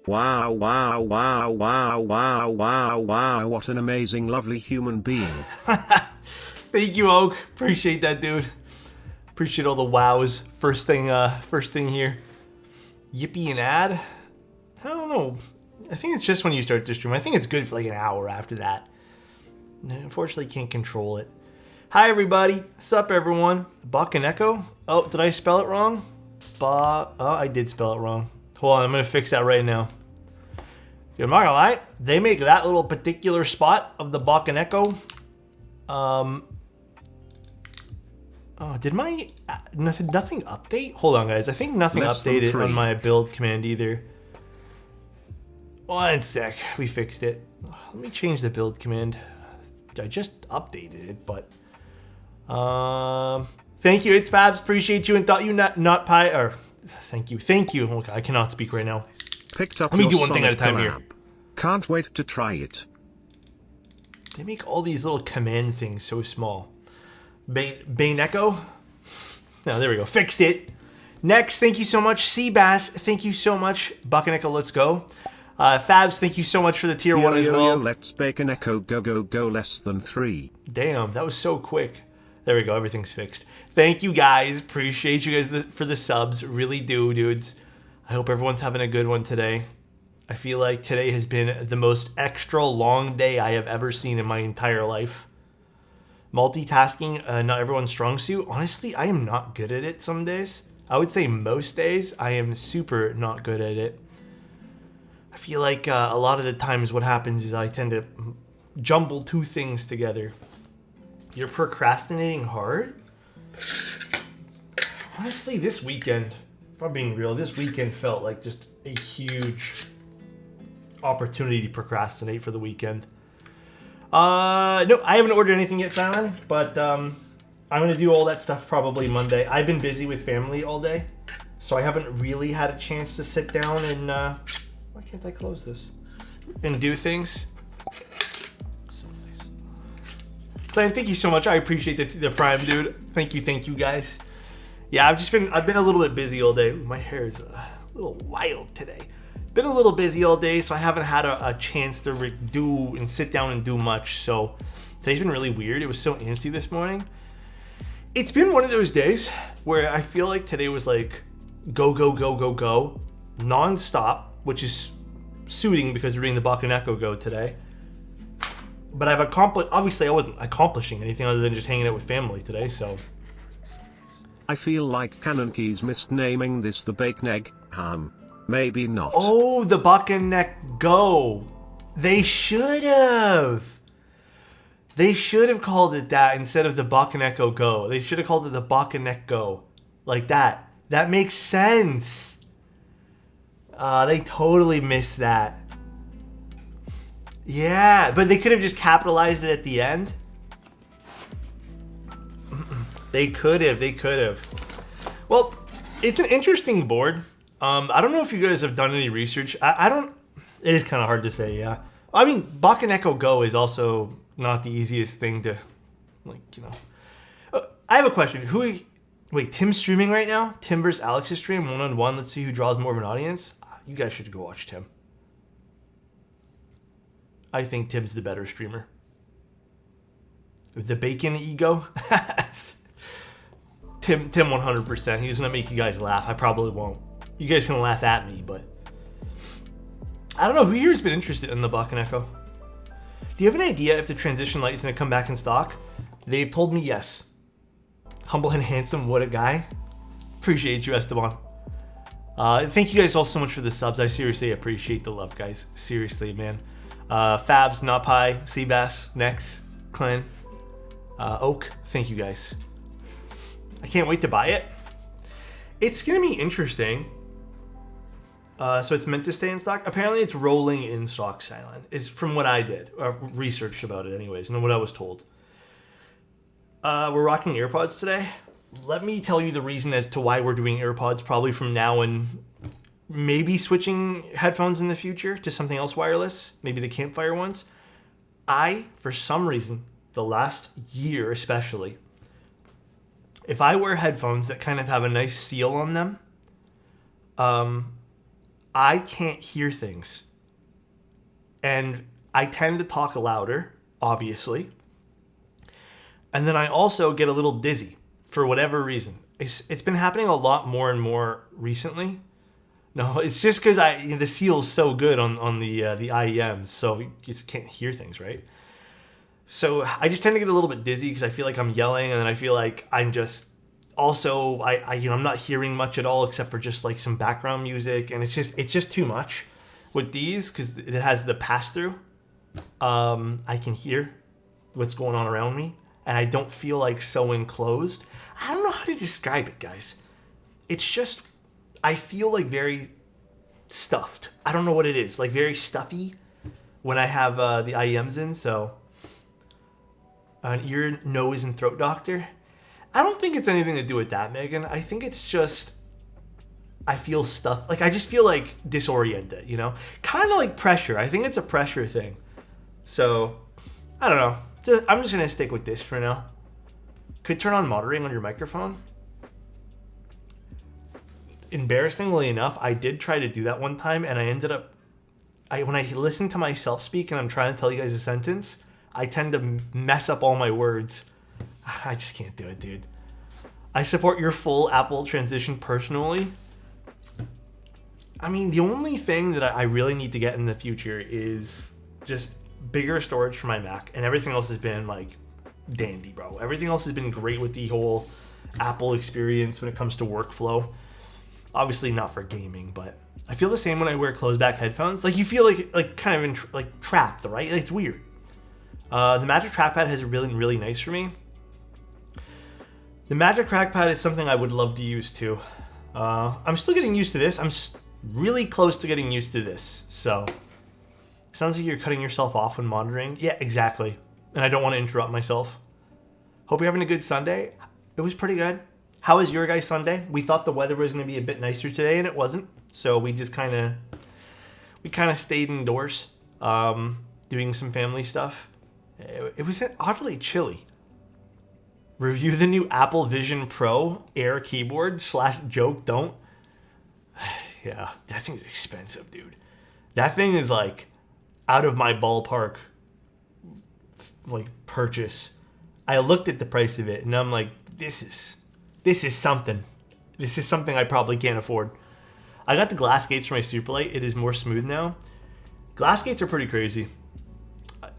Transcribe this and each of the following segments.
Wow, wow, wow, wow, wow, wow, wow, what an amazing, lovely human being. Thank you, Oak. Appreciate that, dude. Appreciate all the wows. First thing here. Yippee and ad? I don't know. I think it's just when you start to stream. I think it's good for like an hour after that. Unfortunately, can't control it. Hi, everybody. What's up, everyone? Bakeneko? Oh, did I spell it wrong? Oh, I did spell it wrong. Hold on, I'm going to fix that right now. I'm not gonna lie, they make that little particular spot of the Bakeneko. Oh, did my nothing update? Hold on, guys. I think nothing updated on my build command either. One sec, we fixed it. Let me change the build command. I just updated it, but thank you, it's Fabs. Appreciate you and thought you not pie or thank you. Okay, I cannot speak right now. Picked up. Let me do one thing at a time here. Can't wait to try it. They make all these little command things so small. Bakeneko? No, there we go. Fixed it. Next, thank you so much. Seabass, thank you so much. Bakeneko, let's go. Fabs, thank you so much for the tier 1 as well. Let's Bakeneko go less than 3. Damn, that was so quick. There we go. Everything's fixed. Thank you, guys. Appreciate you guys for the subs. Really do, dudes. I hope everyone's having a good one today. I feel like today has been the most extra long day I have ever seen in my entire life. Multitasking, not everyone's strong suit. Honestly, I am not good at it some days. I would say most days, I am super not good at it. I feel like a lot of the times what happens is I tend to jumble two things together. You're procrastinating hard? Honestly, this weekend, if I'm being real, this weekend felt like just a huge opportunity to procrastinate for the weekend. No, I haven't ordered anything yet, Simon, but I'm going to do all that stuff probably Monday. I've been busy with family all day, so I haven't really had a chance to sit down and, why can't I close this? And do things. So nice. Glenn, thank you so much. I appreciate the Prime, dude. Thank you guys. Yeah, I've been a little bit busy all day. Ooh, my hair is a little wild today. Been a little busy all day, so I haven't had a chance to do and sit down and do much. So today's been really weird. It was so antsy this morning. It's been one of those days where I feel like today was like go, non-stop, which is suiting because we're doing the Bakeneko Go today. But obviously I wasn't accomplishing anything other than just hanging out with family today, so. I feel like Canon Keys missed naming this the Bakeneg, maybe not. Oh, the Bakeneko Go. They should have. They should have called it that instead of the Bakeneko Go. They should have called it the Bakeneko Go. Like that. That makes sense. They totally missed that. Yeah, but they could have just capitalized it at the end. They could have. Well, it's an interesting board. I don't know if you guys have done any research. It is kind of hard to say, yeah. I mean, Bakeneko Go is also not the easiest thing to, I have a question. Wait, Tim's streaming right now? Tim versus Alex's stream, 1-on-1. Let's see who draws more of an audience. You guys should go watch Tim. I think Tim's the better streamer. The bacon ego? Tim 100%. He's going to make you guys laugh. I probably won't. You guys can laugh at me, but I don't know. Who here has been interested in the Bakeneko? Do you have an idea if the transition light is going to come back in stock? They've told me yes. Humble and handsome, what a guy. Appreciate you, Esteban. Thank you guys all so much for the subs. I seriously appreciate the love, guys. Seriously, man. Fabs, Napai, Seabass, Nex, Clint, Oak. Thank you guys. I can't wait to buy it. It's going to be interesting. So it's meant to stay in stock. Apparently it's rolling in stock, Silent. Is from what I did. Or researched about it anyways. And what I was told. We're rocking AirPods today. Let me tell you the reason as to why we're doing AirPods probably from now and maybe switching headphones in the future to something else wireless. Maybe the Campfire ones. For some reason, the last year especially, if I wear headphones that kind of have a nice seal on them, I can't hear things. And I tend to talk louder, obviously. And then I also get a little dizzy for whatever reason. It's been happening a lot more and more recently. No, it's just because the seal's so good on the IEMs, so you just can't hear things, right? So I just tend to get a little bit dizzy because I feel like I'm yelling, and then I feel like I'm just also I'm not hearing much at all except for just like some background music, and it's just too much with these because it has the pass through. I can hear what's going on around me, and I don't feel like so enclosed. I don't know how to describe it, guys. It's just I feel like very stuffed. I don't know what it is, like very stuffy when I have the IEMs in. So an ear, nose, and throat doctor. I don't think it's anything to do with that, Megan. I think it's just I feel stuffed. Like I just feel like disoriented, kind of like pressure. I think it's a pressure thing. So I don't know. I'm just gonna stick with this for now. Could turn on monitoring on your microphone. Embarrassingly enough, I did try to do that one time, and I ended up when I listen to myself speak and I'm trying to tell you guys a sentence, I tend to mess up all my words. I just can't do it, dude. I support your full Apple transition personally. I mean, the only thing that I really need to get in the future is just bigger storage for my Mac, and everything else has been like dandy, bro. Everything else has been great with the whole Apple experience when it comes to workflow. Obviously not for gaming, but I feel the same when I wear closed back headphones. Like you feel like kind of trapped, right? It's weird. The Magic Trackpad has been really nice for me. The Magic Trackpad is something I would love to use too. I'm still getting used to this. I'm really close to getting used to this. So, sounds like you're cutting yourself off when monitoring. Yeah, exactly. And I don't want to interrupt myself. Hope you're having a good Sunday. It was pretty good. How was your guys' Sunday? We thought the weather was going to be a bit nicer today, and it wasn't. So we just kind of stayed indoors, doing some family stuff. It was oddly chilly. Review the new Apple Vision Pro Air keyboard / joke don't. Yeah, that thing's expensive, dude. That thing is like out of my ballpark like purchase. I looked at the price of it and I'm like, this is something. This is something I probably can't afford. I got the glass gates for my Superlight. It is more smooth now. Glass gates are pretty crazy.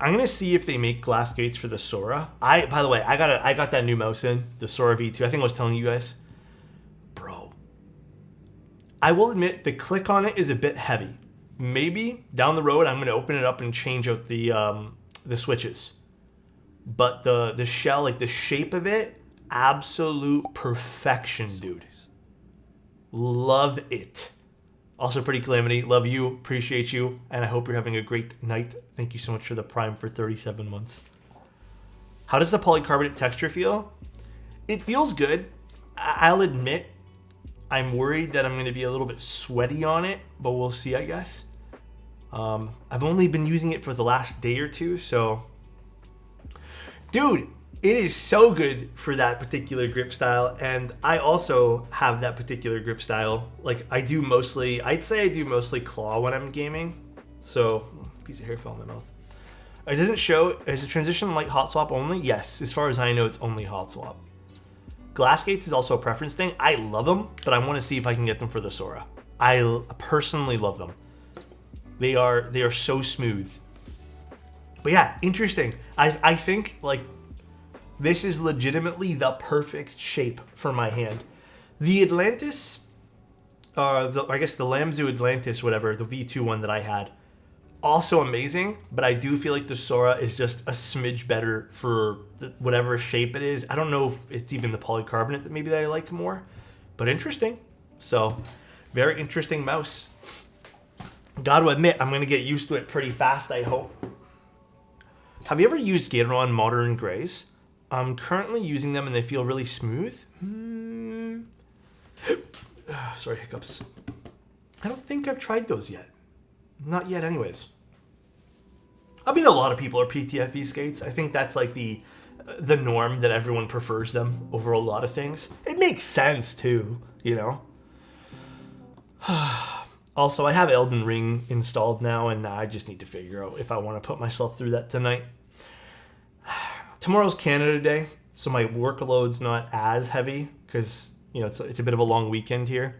I'm gonna see if they make glass gates for the Sora. By the way, I got that new mouse in the Sora V2. I think I was telling you guys, bro. I will admit the click on it is a bit heavy. Maybe down the road I'm gonna open it up and change out the switches. But the shell, like the shape of it, absolute perfection, dude. Love it. Also, pretty calamity. Love you. Appreciate you. And I hope you're having a great night. Thank you so much for the Prime for 37 months. How does the polycarbonate texture feel? It feels good. I'll admit, I'm worried that I'm going to be a little bit sweaty on it, but we'll see, I guess. I've only been using it for the last day or two, so... Dude, it is so good for that particular grip style, and I also have that particular grip style. Like, I'd say I do mostly claw when I'm gaming. So, piece of hair fell in my mouth. It doesn't show, is the transition light hot swap only? Yes, as far as I know, it's only hot swap. Glass gates is also a preference thing. I love them, but I want to see if I can get them for the Sora. I personally love them. They are so smooth. But yeah, interesting. I think, like, this is legitimately the perfect shape for my hand. The Atlantis, I guess the Lamzu Atlantis, whatever, the V2 one that I had, also amazing, but I do feel like the Sora is just a smidge better for whatever shape it is. I don't know if it's even the polycarbonate that I like more, but interesting. So, very interesting mouse. Gotta admit, I'm going to get used to it pretty fast, I hope. Have you ever used Gateron Modern Grays? I'm currently using them and they feel really smooth. Sorry, hiccups. I don't think I've tried those yet. Not yet anyways. I mean, a lot of people are PTFE skates. I think that's like the norm, that everyone prefers them over a lot of things. It makes sense too, you know? Also, I have Elden Ring installed now, and I just need to figure out if I want to put myself through that tonight. Tomorrow's Canada Day, so my workload's not as heavy because, you know, it's a bit of a long weekend here.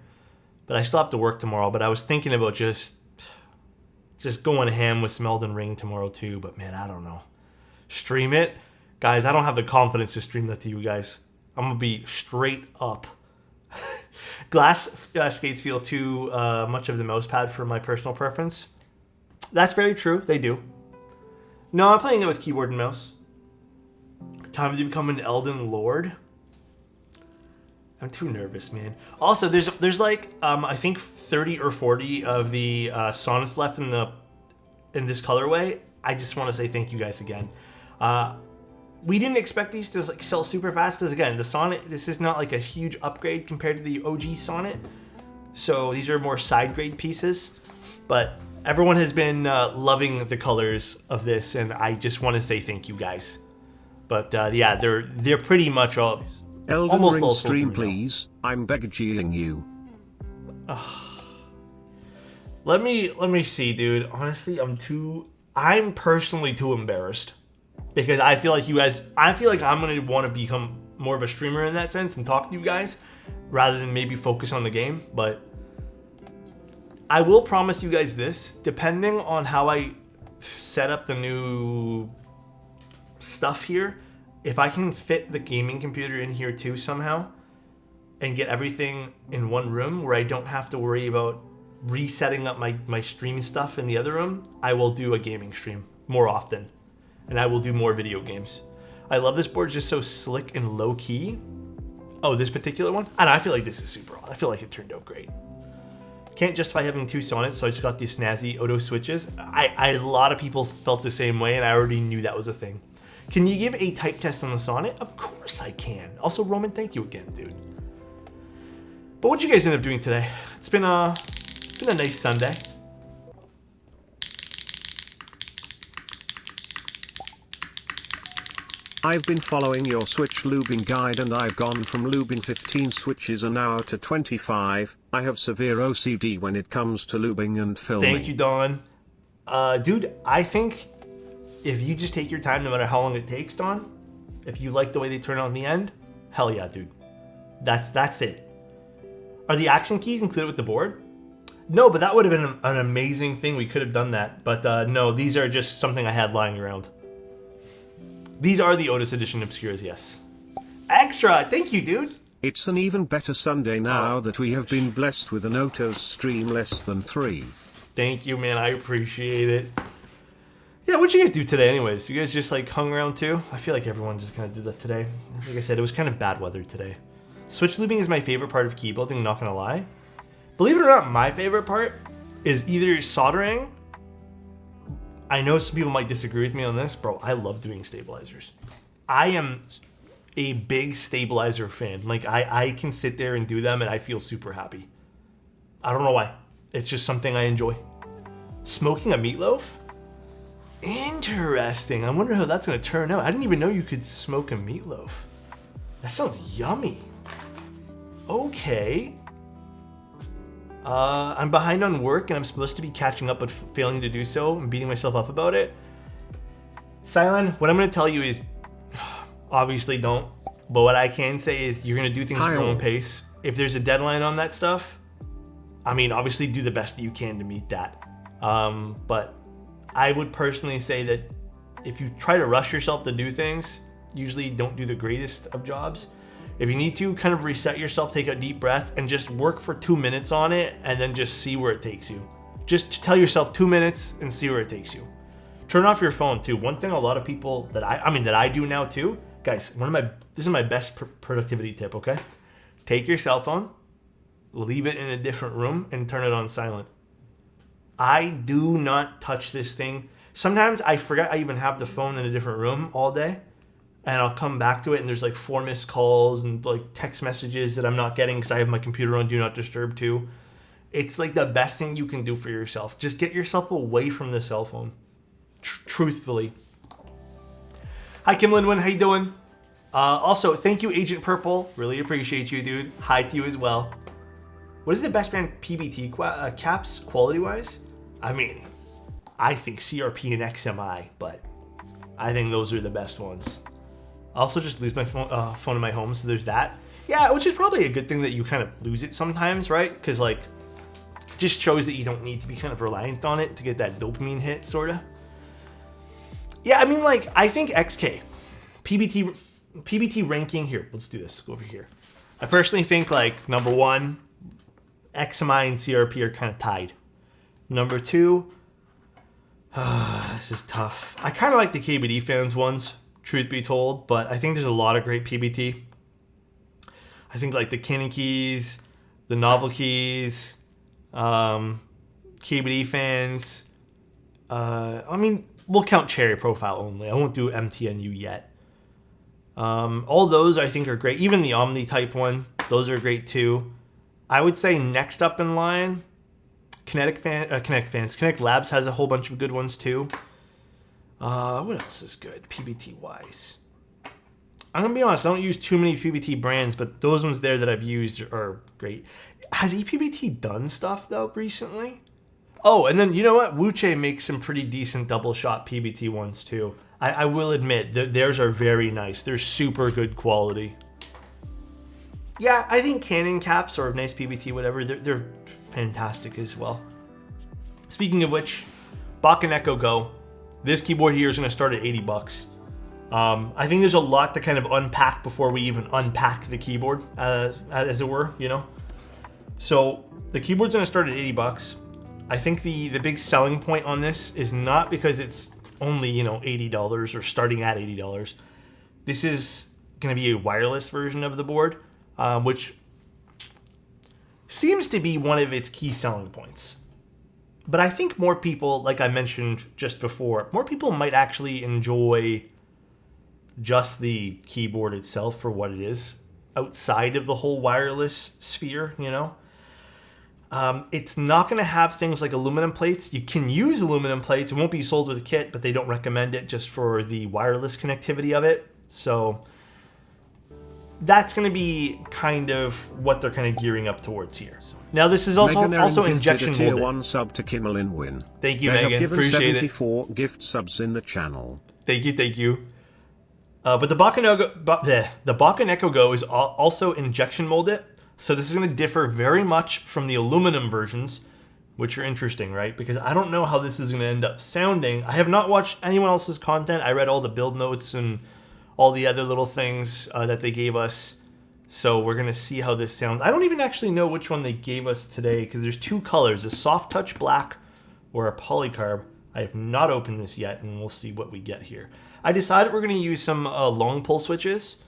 But I still have to work tomorrow. But I was thinking about just going ham with some Elden Ring tomorrow too. But man, I don't know. Stream it? Guys, I don't have the confidence to stream that to you guys. I'm going to be straight up. Glass skates feel too much of the mouse pad for my personal preference. That's very true. They do. No, I'm playing it with keyboard and mouse. Time to become an Elden Lord. I'm too nervous, man. Also, there's like I think 30 or 40 of the sonnets left in this colorway. I just want to say thank you guys again. We didn't expect these to like sell super fast because again, the sonnet, this is not like a huge upgrade compared to the OG sonnet. So these are more side grade pieces, but everyone has been loving the colors of this, and I just want to say thank you guys. But yeah, they're pretty much all Elden almost Ring all stream, please. I'm begging you. Let me see, dude. Honestly, I'm personally too embarrassed because I feel like I'm gonna want to become more of a streamer in that sense and talk to you guys rather than maybe focus on the game. But I will promise you guys this: depending on how I set up the new stuff here, if I can fit the gaming computer in here too somehow and get everything in one room where I don't have to worry about resetting up my stream stuff in the other room, I will do a gaming stream more often, and I will do more video games. I love this board, it's just so slick and low key. Oh, this particular one? I feel like this is super awesome. I feel like it turned out great. Can't justify having two sonnets, so I just got these snazzy Odo switches. A lot of people felt the same way, and I already knew that was a thing. Can you give a type test on the sonnet? Of course I can. Also, Roman, thank you again, dude. But what'd you guys end up doing today? It's been a nice Sunday. I've been following your Switch lubing guide and I've gone from lubing 15 switches an hour to 25. I have severe OCD when it comes to lubing and filming. Thank you, Don. Dude, I think if you just take your time, no matter how long it takes, Don, if you like the way they turn on the end, hell yeah, dude. That's it. Are the accent keys included with the board? No, but that would have been an amazing thing. We could have done that. But no, these are just something I had lying around. These are the Otis Edition Obscuras, yes. Extra! Thank you, dude! It's an even better Sunday now that we have been blessed with an Otos stream less than 3. Thank you, man. I appreciate it. Yeah, what'd you guys do today anyways? You guys just like hung around too? I feel like everyone just kind of did that today. Like I said, it was kind of bad weather today. Switch lubing is my favorite part of key building, not gonna lie. Believe it or not, my favorite part is either soldering. I know some people might disagree with me on this, bro. I love doing stabilizers. I am a big stabilizer fan. Like I can sit there and do them and I feel super happy. I don't know why. It's just something I enjoy. Smoking a meatloaf? Interesting. I wonder how that's gonna turn out. I didn't even know you could smoke a meatloaf. That sounds yummy. Okay. I'm behind on work and I'm supposed to be catching up but failing to do so and beating myself up about it. Silent, what I'm going to tell you is obviously don't, but what I can say is you're going to do things at your own pace. If there's a deadline on that stuff, I mean, obviously do the best that you can to meet that. But I would personally say that if you try to rush yourself to do things, usually don't do the greatest of jobs. If you need to, kind of reset yourself, take a deep breath, and just work for 2 minutes on it, and then just see where it takes you. Just tell yourself 2 minutes and see where it takes you. Turn off your phone too. One thing a lot of people that I do now too, guys. This is my best productivity tip. Okay, take your cell phone, leave it in a different room, and turn it on silent. I do not touch this thing. Sometimes I forget I even have the phone in a different room all day. And I'll come back to it and there's like 4 missed calls and like text messages that I'm not getting because I have my computer on Do Not Disturb too. It's like the best thing you can do for yourself. Just get yourself away from the cell phone. Truthfully. Hi, Kim Linwin. How you doing? Also, thank you, Agent Purple. Really appreciate you, dude. Hi to you as well. What is the best brand PBT caps quality-wise? I mean, I think CRP and XMI, but I think those are the best ones. I also just lose my phone in my home, so there's that. Yeah, which is probably a good thing that you kind of lose it sometimes, right? Because, like, it just shows that you don't need to be kind of reliant on it to get that dopamine hit, sort of. Yeah, I mean, like, I think XK, PBT ranking here. Let's do this. Go over here. I personally think, like, number 1, XMI and CRP are kind of tied. Number 2, this is tough. I kind of like the KBD fans ones, truth be told, but I think there's a lot of great PBT. I think like the Canon keys, the novel keys, KBD fans. I mean, we'll count Cherry Profile only. I won't do MTNU yet. All those I think are great. Even the Omni type one, those are great too. I would say next up in line, Kinetic Labs has a whole bunch of good ones too. What else is good PBT wise? I'm gonna be honest, I don't use too many PBT brands, but those ones there that I've used are great. Has ePBT done stuff though recently? Oh, and then you know what? Wuche makes some pretty decent double shot PBT ones too. I will admit that theirs are very nice. They're super good quality. Yeah, I think Canon caps or nice PBT, whatever, they're fantastic as well. Speaking of which, Bakeneko Go. This keyboard here is going to start at $80. I think there's a lot to kind of unpack before we even unpack the keyboard, as it were, you know. So the keyboard's going to start at $80. I think the big selling point on this is not because it's only, you know, $80 or starting at $80. This is going to be a wireless version of the board, which seems to be one of its key selling points. But I think more people, like I mentioned just before, more people might actually enjoy just the keyboard itself for what it is, outside of the whole wireless sphere, you know? It's not going to have things like aluminum plates. You can use aluminum plates. It won't be sold with a kit, but they don't recommend it just for the wireless connectivity of it. So that's going to be kind of what they're kind of gearing up towards here. Now this is also injection molded. molded. 1 sub to Kimmelin Win. Thank you, they Megan. Have given Appreciate 74 gift subs in the channel. Thank you. But the Bakeneko Go is also injection molded. So this is going to differ very much from the aluminum versions, which are interesting, right? Because I don't know how this is going to end up sounding. I have not watched anyone else's content. I read all the build notes and all the other little things that they gave us. So we're going to see how this sounds. I don't even actually know which one they gave us today because there's 2 colors, a soft touch black or a polycarb. I have not opened this yet, and we'll see what we get here. I decided we're going to use some long pull switches,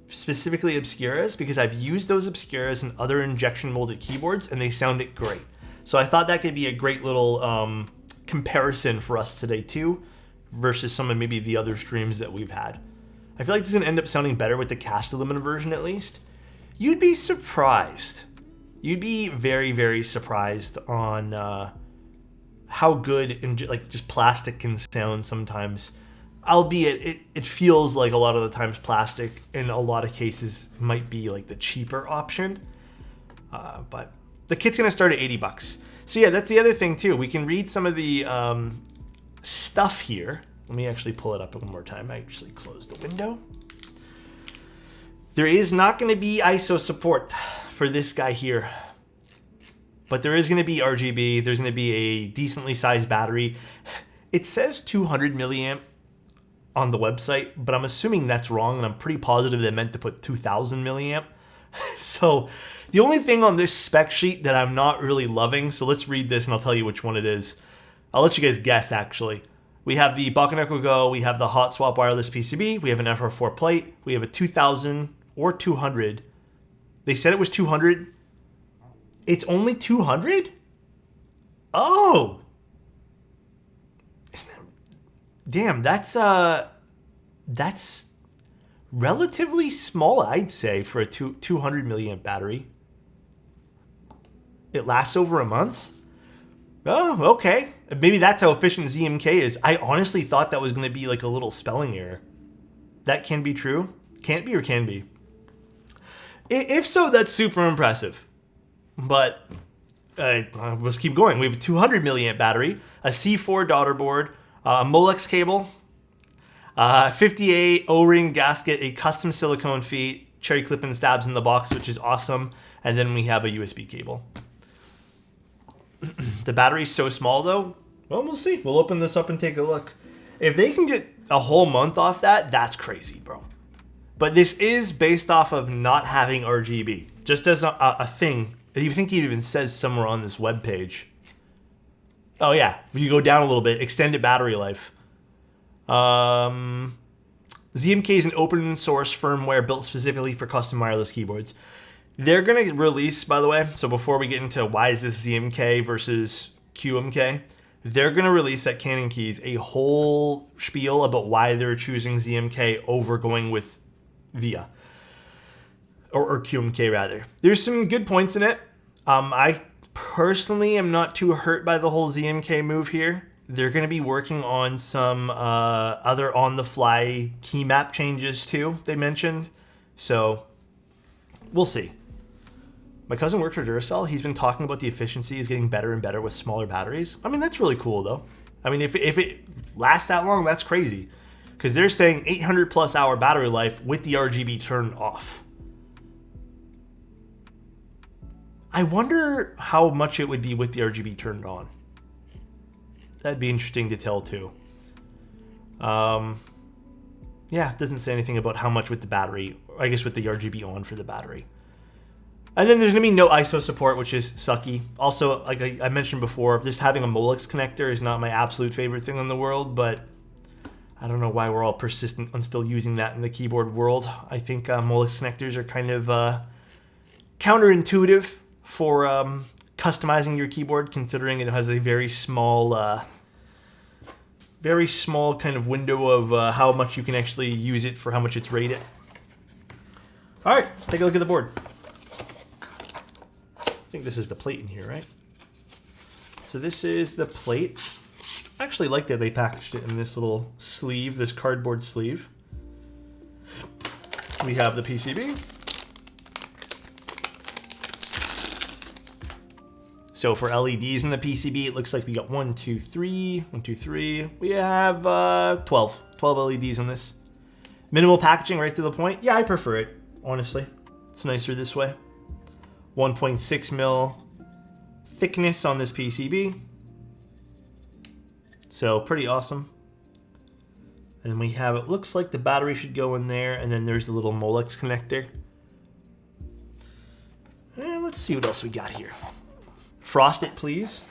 specifically Obscuras, because I've used those Obscuras in other injection molded keyboards, and they sounded great. So I thought that could be a great little comparison for us today too, versus some of maybe the other streams that we've had. I feel like this is going to end up sounding better with the cast aluminum version at least. You'd be surprised. You'd be very, very surprised on how good like just plastic can sound sometimes. Albeit it feels like a lot of the times plastic in a lot of cases might be like the cheaper option. But the kit's going to start at $80. So yeah, that's the other thing too. We can read some of the stuff here. Let me actually pull it up one more time. I actually closed the window. There is not going to be ISO support for this guy here. But there is going to be RGB. There's going to be a decently sized battery. It says 200 milliamp on the website, but I'm assuming that's wrong, and I'm pretty positive they meant to put 2000 milliamp. So the only thing on this spec sheet that I'm not really loving, so let's read this and I'll tell you which one it is. I'll let you guys guess actually. We have the Bakeneko Go, we have the hot swap wireless PCB, we have an FR4 plate, we have a 2000 or 200. They said it was 200. It's only 200? Oh! Isn't that... Damn, that's relatively small, I'd say, for a 200 milliamp battery. It lasts over a month? Oh, okay. Maybe that's how efficient ZMK is. I honestly thought that was going to be like a little spelling error. That can be true. Can't be or can be. If so, that's super impressive. but let's keep going. We have a 200 milliamp battery, a C4 daughter board, a Molex cable, 58 O-ring gasket, a custom silicone feet, cherry clip and stabs in the box, which is awesome. And then we have a USB cable. The battery's so small though. Well, we'll see. We'll open this up and take a look. If they can get a whole month off that, that's crazy, bro. But this is based off of not having RGB. Just as a thing. I think it even says somewhere on this webpage. Oh yeah, if you go down a little bit, extended battery life. ZMK is an open source firmware built specifically for custom wireless keyboards. They're going to release, by the way, so before we get into why is this ZMK versus QMK, they're going to release at Canon Keys a whole spiel about why they're choosing ZMK over going with VIA. Or QMK, rather. There's some good points in it. I personally am not too hurt by the whole ZMK move here. They're going to be working on some other on-the-fly key map changes, too, they mentioned. So, we'll see. My cousin works for Duracell. He's been talking about the efficiency is getting better and better with smaller batteries. I mean, that's really cool, though. I mean, if it lasts that long, that's crazy. Because they're saying 800 plus hour battery life with the RGB turned off. I wonder how much it would be with the RGB turned on. That'd be interesting to tell, too. Yeah, it doesn't say anything about how much with the battery. I guess with the RGB on for the battery. And then there's going to be no ISO support, which is sucky. Also, like I mentioned before, just having a Molex connector is not my absolute favorite thing in the world, but I don't know why we're all persistent on still using that in the keyboard world. I think Molex connectors are kind of counterintuitive for customizing your keyboard, considering it has a very small kind of window of how much you can actually use it for how much it's rated. All right, let's take a look at the board. I think this is the plate in here, right? So this is the plate. I actually like that they packaged it in this little sleeve, this cardboard sleeve. We have the PCB. So for LEDs in the PCB, it looks like we got 1, 2, 3. We have 12 LEDs on this. Minimal packaging right to the point. Yeah, I prefer it, honestly. It's nicer this way. 1.6 mil thickness on this PCB. So pretty awesome. And then we have, it looks like the battery should go in there, and then there's the little Molex connector. And let's see what else we got here. Frost it, please.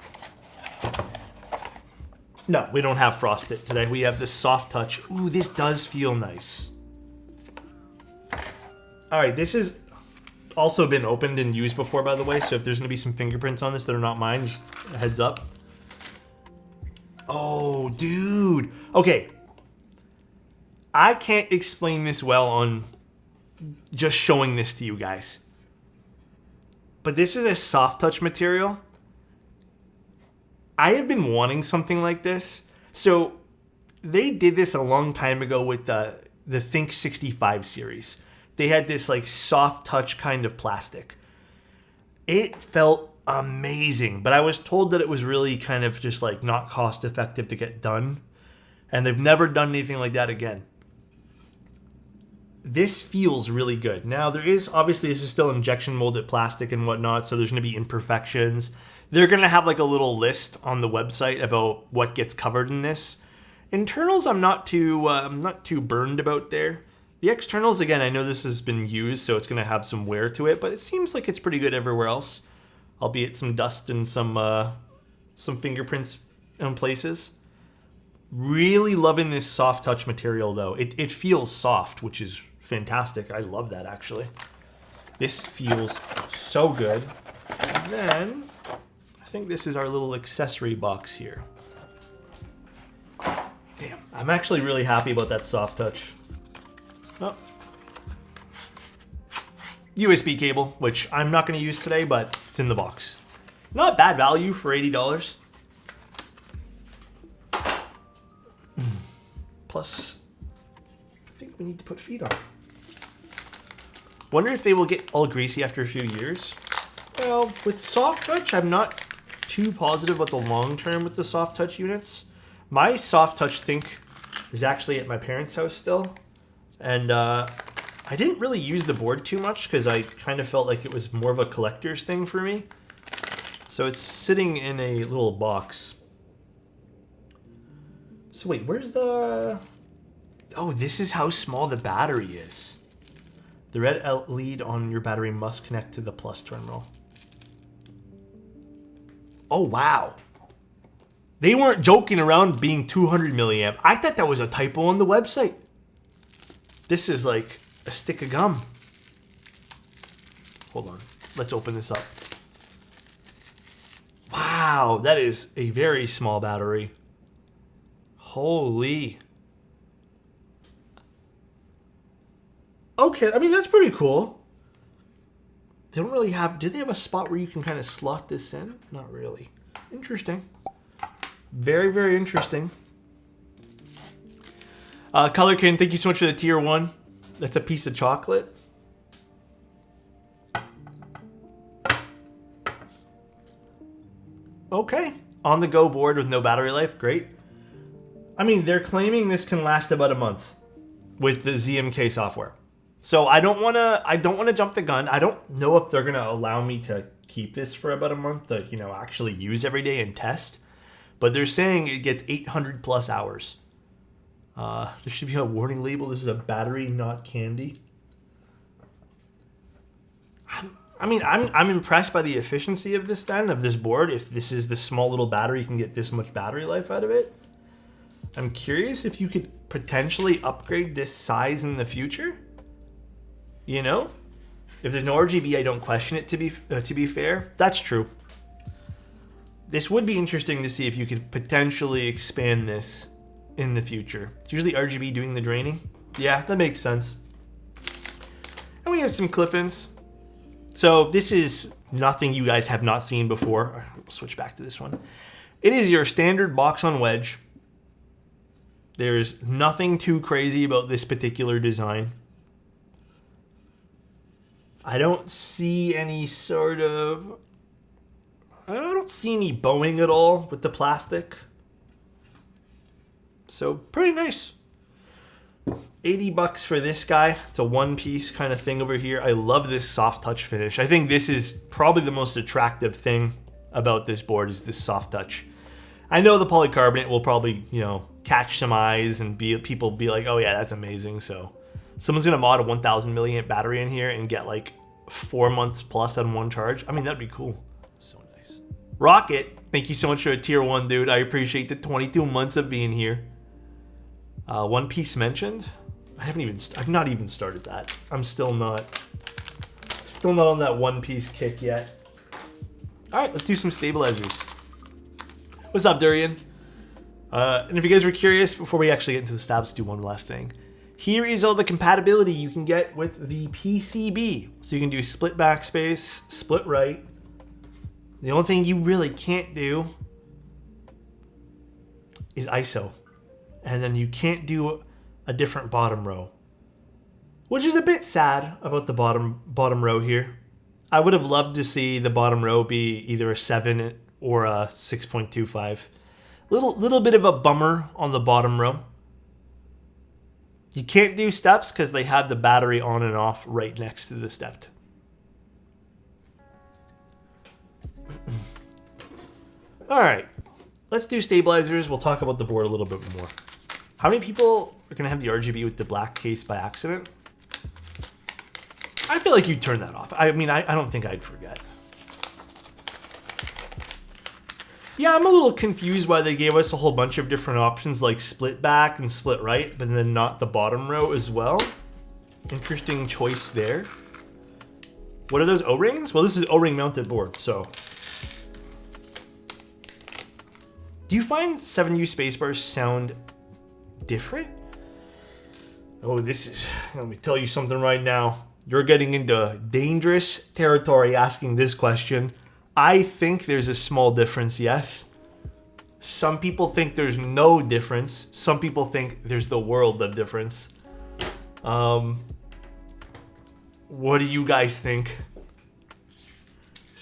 No, we don't have Frost it today. We have this soft touch. Ooh, this does feel nice. All right, this is also been opened and used before, by the way, so if there's going to be some fingerprints on this that are not mine, just a heads up. Oh, dude. Okay. I can't explain this well on just showing this to you guys. But this is a soft touch material. I have been wanting something like this. So they did this a long time ago with the Think 65 series. They had this like soft touch kind of plastic. It felt amazing, but I was told that it was really kind of just like not cost effective to get done. And they've never done anything like that again. This feels really good. Now there is, obviously this is still injection molded plastic and whatnot, so there's going to be imperfections. They're going to have like a little list on the website about what gets covered in this. Internals I'm not too burned about there. The externals, again, I know this has been used, so it's going to have some wear to it, but it seems like it's pretty good everywhere else. Albeit some dust and some fingerprints in places. Really loving this soft touch material, though. It feels soft, which is fantastic. I love that, actually. This feels so good. And then, I think this is our little accessory box here. Damn, I'm actually really happy about that soft touch. Oh. USB cable, which I'm not going to use today, but it's in the box. Not bad value for $80. Plus, I think we need to put feet on. Wonder if they will get all greasy after a few years. Well, with soft touch, I'm not too positive about the long term with the soft touch units. My soft touch Think is actually at my parents' house still. And I didn't really use the board too much because I kind of felt like it was more of a collector's thing for me. So it's sitting in a little box. So wait, where's the... Oh, this is how small the battery is. The red LED on your battery must connect to the plus terminal. Oh, wow. They weren't joking around being 200 milliamp. I thought that was a typo on the website. This is like a stick of gum. Hold on. Let's open this up. Wow, that is a very small battery. Holy. Okay, I mean, that's pretty cool. They don't really have... Do they have a spot where you can kind of slot this in? Not really. Interesting. Very, very interesting. Colorkin, thank you so much for the tier 1. That's a piece of chocolate. Okay. On the go board with no battery life. Great. I mean, they're claiming this can last about a month with the ZMK software. So I don't want to jump the gun. I don't know if they're going to allow me to keep this for about a month to, you know, actually use every day and test. But they're saying it gets 800 plus hours. There should be a warning label. This is a battery, not candy. I'm impressed by the efficiency of this then, of this board. If this is the small little battery, you can get this much battery life out of it. I'm curious if you could potentially upgrade this size in the future. You know? If there's no RGB, I don't question it, to be fair. That's true. This would be interesting to see if you could potentially expand this in the future. It's usually RGB doing the draining. Yeah, that makes sense. And we have some clip-ins. So this is nothing you guys have not seen before. We'll switch back to this one. It is your standard box on wedge. There's nothing too crazy about this particular design. I don't see any sort of... I don't see any bowing at all with the plastic. So, pretty nice. $80 for this guy. It's a one-piece kind of thing over here. I love this soft touch finish. I think this is probably the most attractive thing about this board is this soft touch. I know the polycarbonate will probably, you know, catch some eyes and people be like, oh yeah, that's amazing. So someone's going to mod a 1000 milliamp battery in here and get like 4 months plus on one charge. I mean, that'd be cool. So nice. Rocket, thank you so much for a tier 1, dude. I appreciate the 22 months of being here. One Piece mentioned. I've not even started that. I'm still not on that One Piece kick yet. All right, let's do some stabilizers. What's up, Durian? And if you guys were curious, before we actually get into the stabs, let's do one last thing. Here is all the compatibility you can get with the PCB. So you can do split backspace, split right. The only thing you really can't do is ISO. And then you can't do a different bottom row, which is a bit sad about the bottom row here. I would have loved to see the bottom row be either a 7 or a 6.25. Little bit of a bummer on the bottom row. You can't do steps because they have the battery on and off right next to the step. All right, let's do stabilizers. We'll talk about the board a little bit more. How many people are going to have the RGB with the black case by accident? I feel like you'd turn that off. I mean, I don't think I'd forget. Yeah, I'm a little confused why they gave us a whole bunch of different options like split back and split right, but then not the bottom row as well. Interesting choice there. What are those O-rings? Well, this is O-ring mounted board, so. Do you find 7U spacebars sound different? Oh, let me tell you something right now. You're getting into dangerous territory asking this question. I think there's a small difference, yes. Some people think there's no difference. Some people think there's the world of difference. What do you guys think?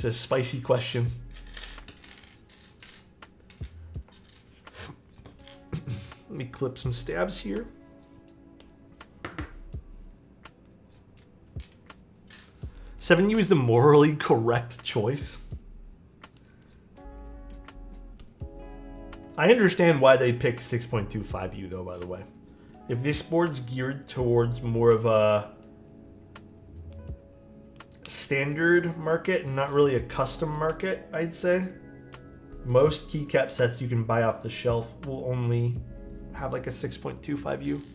It's a spicy question. Let me clip some stabs here. Seven U is the morally correct choice. I understand why they picked 6.25U though, by the way. If this board's geared towards more of a standard market and not really a custom market, I'd say. Most keycap sets you can buy off the shelf will only have like a 6.25U.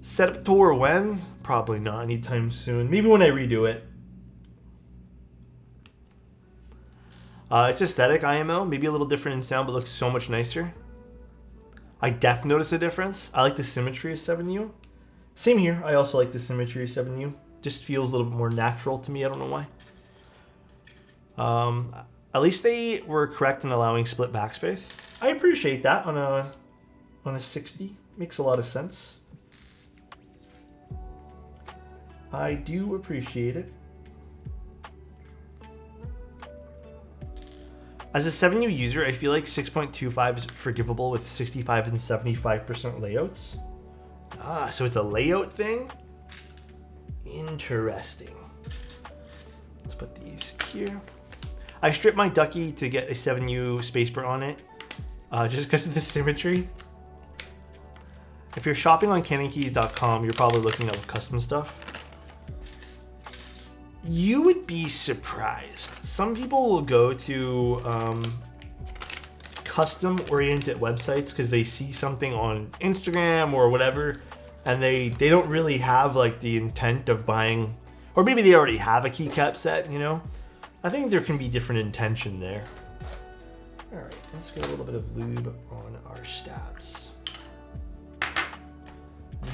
Setup tour when? Probably not anytime soon. Maybe when I redo it. It's aesthetic IMO, maybe a little different in sound, but looks so much nicer. I def notice a difference. I like the symmetry of 7U. Same here, I also like the symmetry of 7U. Just feels a little bit more natural to me, I don't know why. At least they were correct in allowing split backspace. I appreciate that on a 60. Makes a lot of sense. I do appreciate it. As a 7U user, I feel like 6.25 is forgivable with 65 and 75% layouts. Ah, so it's a layout thing? Interesting. Let's put these here. I stripped my Ducky to get a 7U spacebar on it, just because of the symmetry. If you're shopping on canonkeys.com, you're probably looking at custom stuff. You would be surprised. Some people will go to custom-oriented websites because they see something on Instagram or whatever, and they don't really have like the intent of buying, or maybe they already have a keycap set, you know? I think there can be different intention there. All right, let's get a little bit of lube on our stabs.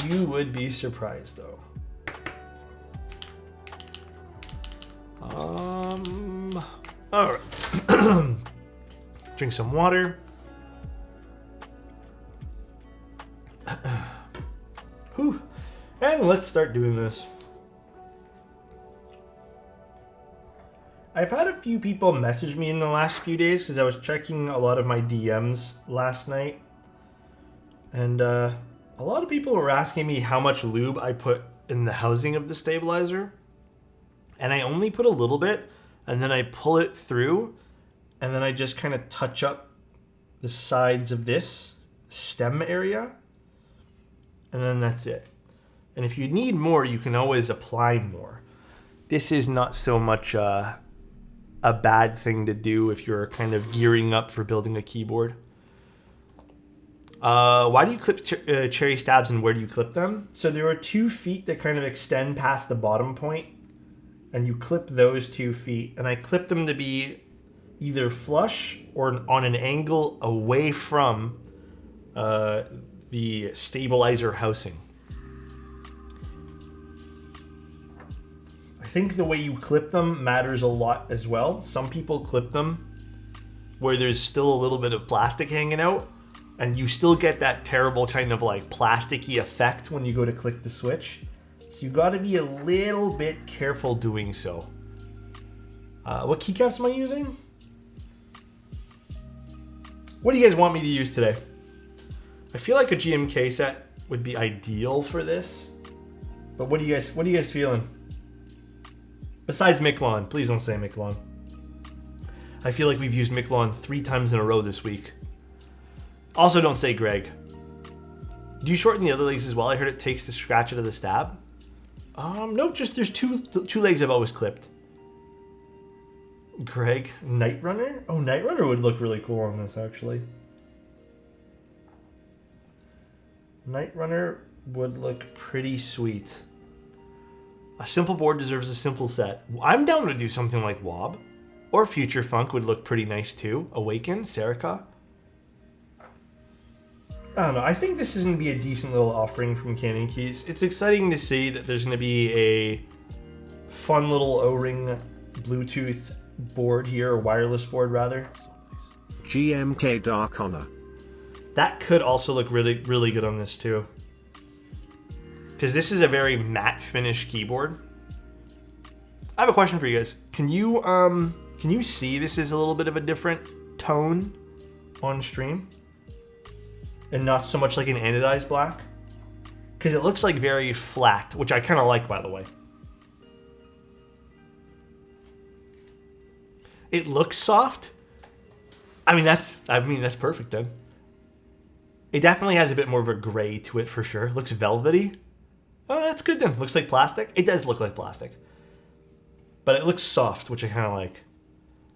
You would be surprised though. All right. Drink some water. Whew. And let's start doing this. I've had a few people message me in the last few days because I was checking a lot of my DMs last night. And a lot of people were asking me how much lube I put in the housing of the stabilizer. And I only put a little bit, and then I pull it through, and then I just kind of touch up the sides of this stem area, and then that's it. And if you need more, you can always apply more. This is not so much a bad thing to do if you're kind of gearing up for building a keyboard. Why do you clip cherry stabs, and where do you clip them? So there are 2 feet that kind of extend past the bottom point, and you clip those 2 feet, and I clip them to be either flush or on an angle away from the stabilizer housing. I think the way you clip them matters a lot as well. Some people clip them where there's still a little bit of plastic hanging out, and you still get that terrible kind of like plasticky effect when you go to click the switch. So you got to be a little bit careful doing so. What keycaps am I using? What do you guys want me to use today? I feel like a GMK set would be ideal for this. But what are you guys feeling? Besides Miklon, please don't say Miklon. I feel like we've used Miklon 3 times in a row this week. Also, don't say Greg. Do you shorten the other legs as well? I heard it takes the scratch out of the stab. Nope, just there's two legs I've always clipped. Greg, Night Runner? Oh, Night Runner would look really cool on this, actually. Night Runner would look pretty sweet. A simple board deserves a simple set. I'm down to do something like Wob. Or Future Funk would look pretty nice too. Awaken, Serica. I don't know. I think this is going to be a decent little offering from Canon Keys. It's exciting to see that there's going to be a fun little O-ring Bluetooth board here, or wireless board rather. GMK Dark Honor. That could also look really, really good on this too. Because this is a very matte finish keyboard. I have a question for you guys. Can you see this is a little bit of a different tone on stream? And not so much like an anodized black? Because it looks like very flat, which I kind of like, by the way. It looks soft. I mean, that's perfect then. It definitely has a bit more of a gray to it for sure. Looks velvety. Oh, that's good then. Looks like plastic. It does look like plastic. But it looks soft, which I kind of like.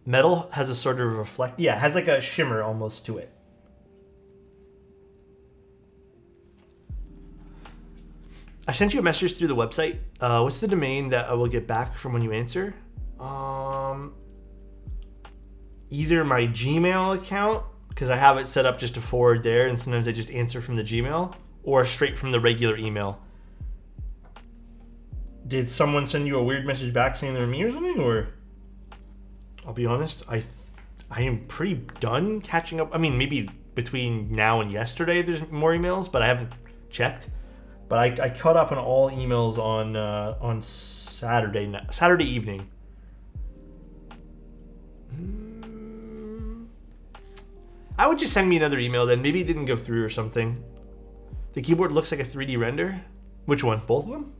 Metal has a sort of reflect. Yeah, it has like a shimmer almost to it. I sent you a message through the website. What's the domain that I will get back from when you answer? Either my Gmail account, because I have it set up just to forward there, and sometimes I just answer from the Gmail, or straight from the regular email. Did someone send you a weird message back saying they're me or something? Or I'll be honest, I am pretty done catching up. I mean, maybe between now and yesterday there's more emails, but I haven't checked. But I caught up on all emails on Saturday evening. I would just send me another email then. Maybe it didn't go through or something. The keyboard looks like a 3D render. Which one? Both of them?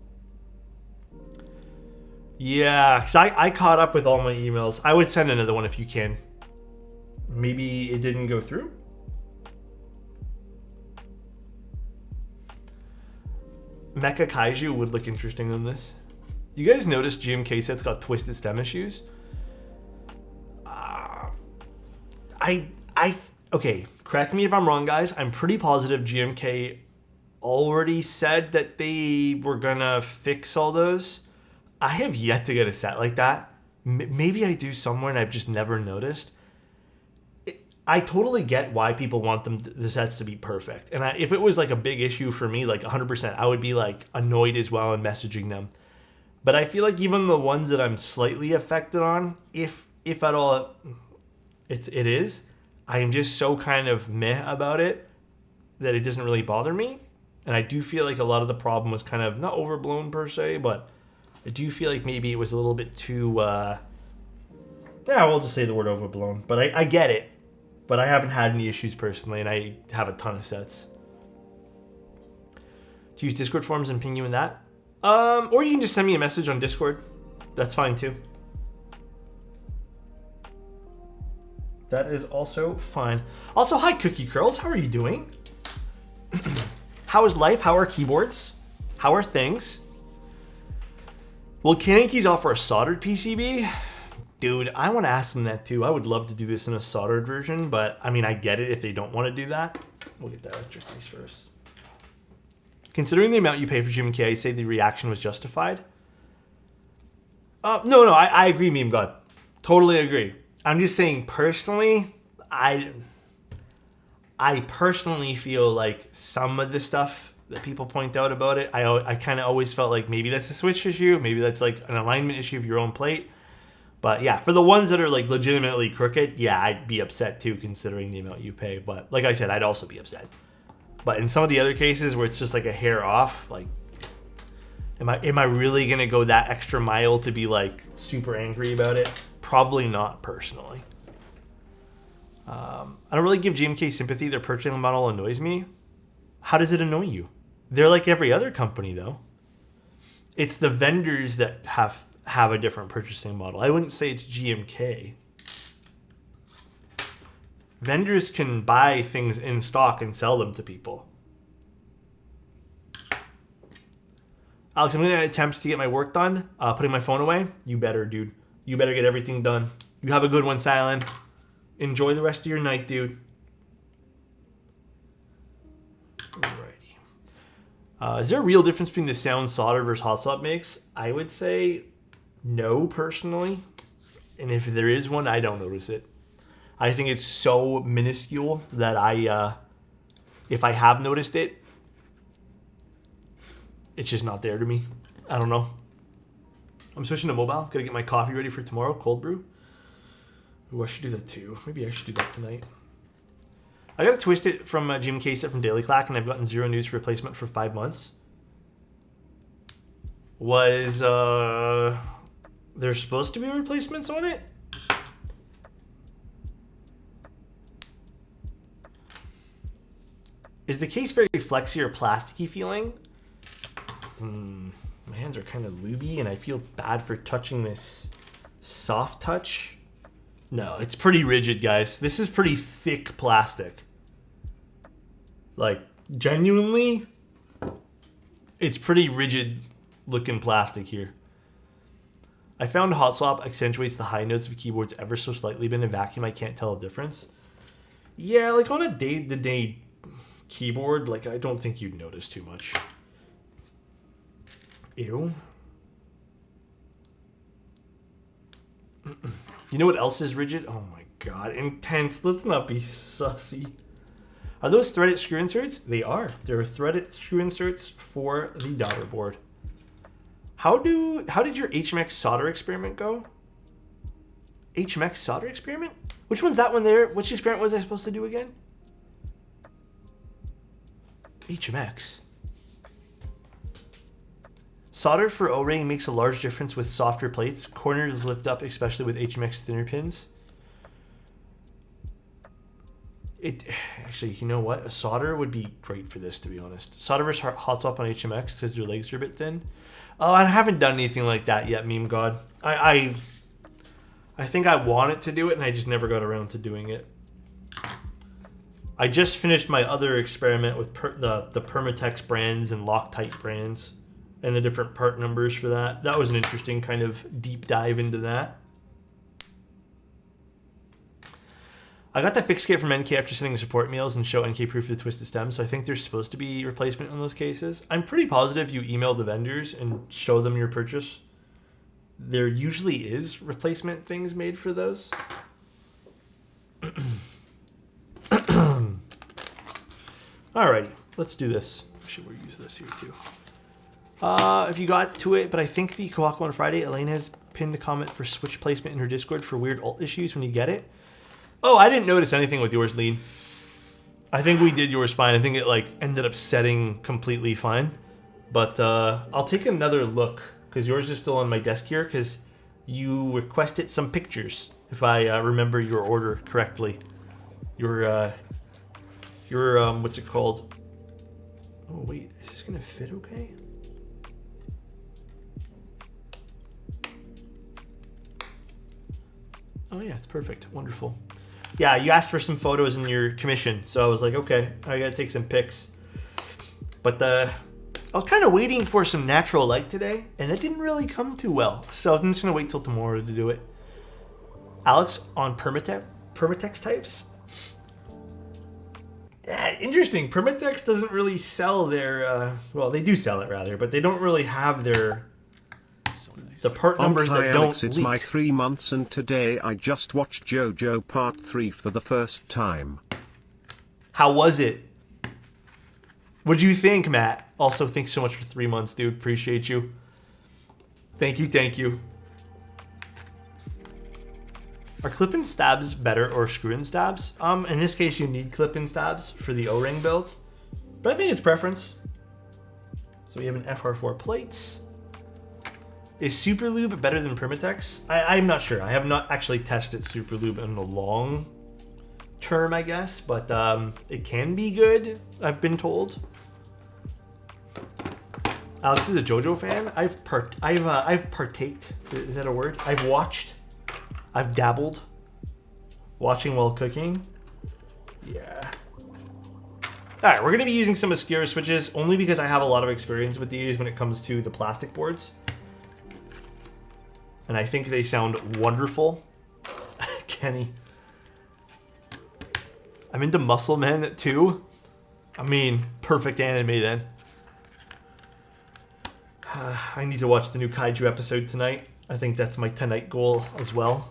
Yeah, because I caught up with all my emails. I would send another one if you can. Maybe it didn't go through? Mecha Kaiju would look interesting on this. You guys notice GMK set's got twisted stem issues? Okay, correct me if I'm wrong, guys. I'm pretty positive GMK already said that they were gonna fix all those. I have yet to get a set like that. Maybe I do somewhere and I've just never noticed. I totally get why people want the sets to be perfect. And if it was like a big issue for me, like 100%, I would be like annoyed as well and messaging them. But I feel like even the ones that I'm slightly affected on, if at all it is, I am just so kind of meh about it that it doesn't really bother me. And I do feel like a lot of the problem was kind of not overblown per se, but I do feel like maybe it was a little bit too, yeah, we'll just say the word overblown. But I get it. But I haven't had any issues personally, and I have a ton of sets. Do you use Discord forums and ping you in that? Or you can just send me a message on Discord. That's fine too. That is also fine. Also, hi Cookie Curls, how are you doing? How is life? How are keyboards? How are things? Will Kanenkeys offer a soldered PCB? Dude, I want to ask them that too. I would love to do this in a soldered version, but I mean, I get it if they don't want to do that. We'll get that electric piece first. Considering the amount you pay for GMK, I say the reaction was justified. No, I agree, Meme God. Totally agree. I'm just saying personally, I personally feel like some of the stuff that people point out about it, I kind of always felt like maybe that's a switch issue, maybe that's like an alignment issue of your own plate. But yeah, for the ones that are like legitimately crooked, yeah, I'd be upset too considering the amount you pay. But like I said, I'd also be upset. But in some of the other cases where it's just like a hair off, like, am I really gonna go that extra mile to be like super angry about it? Probably not personally. I don't really give GMK sympathy. Their purchasing model annoys me. How does it annoy you? They're like every other company though. It's the vendors that have a different purchasing model. I wouldn't say it's GMK. Vendors can buy things in stock and sell them to people. Alex, I'm going to attempt to get my work done. Putting my phone away. You better, dude. You better get everything done. You have a good one, Silent. Enjoy the rest of your night, dude. Alrighty. Is there a real difference between the sound solder versus hot swap makes? I would say no, personally. And if there is one, I don't notice it. I think it's so minuscule that if I have noticed it, it's just not there to me. I don't know. I'm switching to mobile. Gotta get my coffee ready for tomorrow. Cold brew. Ooh, I should do that too. Maybe I should do that tonight. I got a Twisted from Jim Case from Daily Clack, and I've gotten 0 news for replacement for 5 months. Was there's supposed to be replacements on it. Is the case very flexy or plasticky feeling? My hands are kind of lubey and I feel bad for touching this soft touch. No, it's pretty rigid, guys. This is pretty thick plastic. Like, genuinely, it's pretty rigid looking plastic here. I found hot swap accentuates the high notes of keyboards ever so slightly, but in a vacuum I can't tell a difference. Yeah, like on a day-to-day keyboard, like I don't think you'd notice too much. Ew. You know what else is rigid? Oh my god, intense. Let's not be sussy. Are those threaded screw inserts? They are. They're threaded screw inserts for the daughter board. How did your HMX solder experiment go? HMX solder experiment? Which one's that one there? Which experiment was I supposed to do again? HMX. Solder for O-ring makes a large difference with softer plates. Corners lift up, especially with HMX thinner pins. Actually, you know what? A solder would be great for this, to be honest. Solder versus hot swap on HMX because your legs are a bit thin. Oh, I haven't done anything like that yet, meme god. I think I wanted to do it and I just never got around to doing it. I just finished my other experiment with the Permatex brands and Loctite brands and the different part numbers for that. That was an interesting kind of deep dive into that. I got the fixed kit from NK after sending support mails and show NK proof of the twisted stem, so I think there's supposed to be replacement in those cases. I'm pretty positive you email the vendors and show them your purchase. There usually is replacement things made for those. Alrighty, let's do this. Actually, we'll use this here too. If you got to it, but I think the Kohaku on Friday, Elaine has pinned a comment for switch placement in her Discord for weird alt issues when you get it. Oh, I didn't notice anything with yours, Lean. I think we did yours fine. I think it like ended up setting completely fine. But I'll take another look because yours is still on my desk here because you requested some pictures, if I remember your order correctly. Your what's it called? Oh wait, is this gonna fit okay? Oh yeah, it's perfect. Wonderful. Yeah, you asked for some photos in your commission, so I was like, okay, I gotta take some pics. But I was kind of waiting for some natural light today, and it didn't really come too well. So I'm just gonna wait till tomorrow to do it. Alex on Permatex types. Yeah, interesting. Permatex doesn't really sell their. Well, they do sell it rather, but they don't really have their. The part numbers Hi that don't Alex, it's leak. my 3 months and today I just watched JoJo Part 3 for the first time. How was it? What'd you think, Matt? Also, thanks so much for 3 months, dude. Appreciate you. Thank you, thank you. Are clip-in stabs better or screw-in stabs? In this case, you need clip-in stabs for the O-ring build, but I think it's preference. So we have an FR4 plate. Is Super Lube better than Permatex? I'm not sure. I have not actually tested Super Lube in the long term, I guess, but it can be good, I've been told. Alex is a JoJo fan. I've partaked. Is that a word? I've watched. I've dabbled. Watching while cooking. Yeah. Alright, we're going to be using some Oscura switches only because I have a lot of experience with these when it comes to the plastic boards. And I think they sound wonderful. Kenny. I'm into Muscle Men too. I mean, perfect anime then. I need to watch the new Kaiju episode tonight. I think that's my tonight goal as well.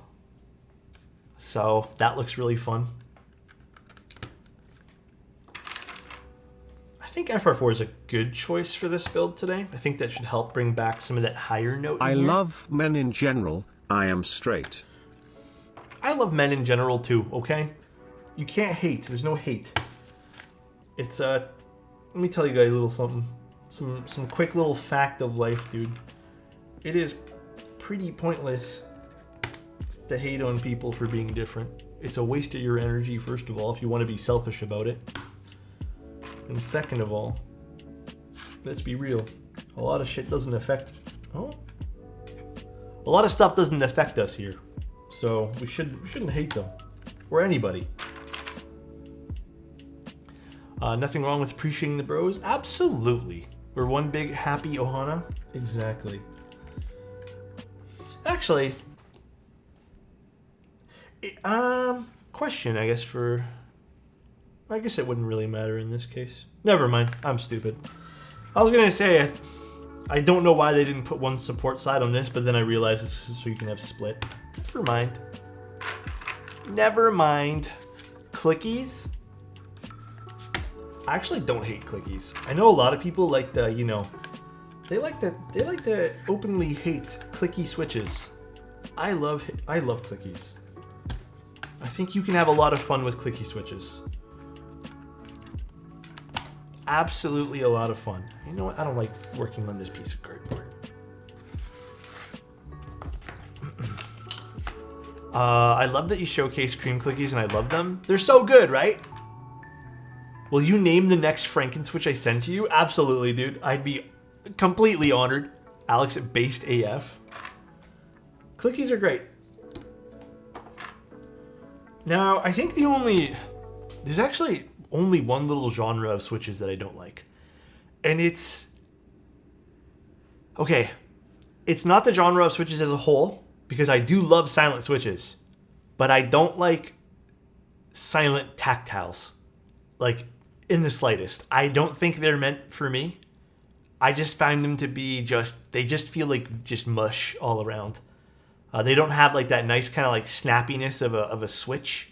So that looks really fun. I think FR4 is a good choice for this build today. I think that should help bring back some of that higher note. I love men in general. I am straight. I love men in general too, okay? You can't hate. There's no hate. It's let me tell you guys a little something. Some quick little fact of life, dude. It is pretty pointless to hate on people for being different. It's a waste of your energy, first of all, if you want to be selfish about it. And second of all, let's be real. A lot of shit doesn't affect... Oh? A lot of stuff doesn't affect us here. So we shouldn't hate them. Or anybody. Nothing wrong with appreciating the bros? Absolutely. We're one big happy Ohana? Exactly. Actually... question, I guess, for... I guess it wouldn't really matter in this case. Never mind. I'm stupid. I was going to say, I don't know why they didn't put one support side on this, but then I realized this is so you can have split. Never mind. Never mind. Clickies? I actually don't hate clickies. I know a lot of people like the, you know, they like to openly hate clicky switches. I love clickies. I think you can have a lot of fun with clicky switches. Absolutely a lot of fun. You know what? I don't like working on this piece of cardboard. I love that you showcase cream clickies, and I love them. They're so good, right? Will you name the next Frankenswitch I send to you? Absolutely, dude. I'd be completely honored. Alex at Based AF. Clickies are great. Now, I think there's actually only one little genre of switches that I don't like. And it's, okay, it's not the genre of switches as a whole, because I do love silent switches, but I don't like silent tactiles, like in the slightest. I don't think they're meant for me. I just find them to be they just feel like just mush all around. They don't have like that nice kind of like snappiness of a switch.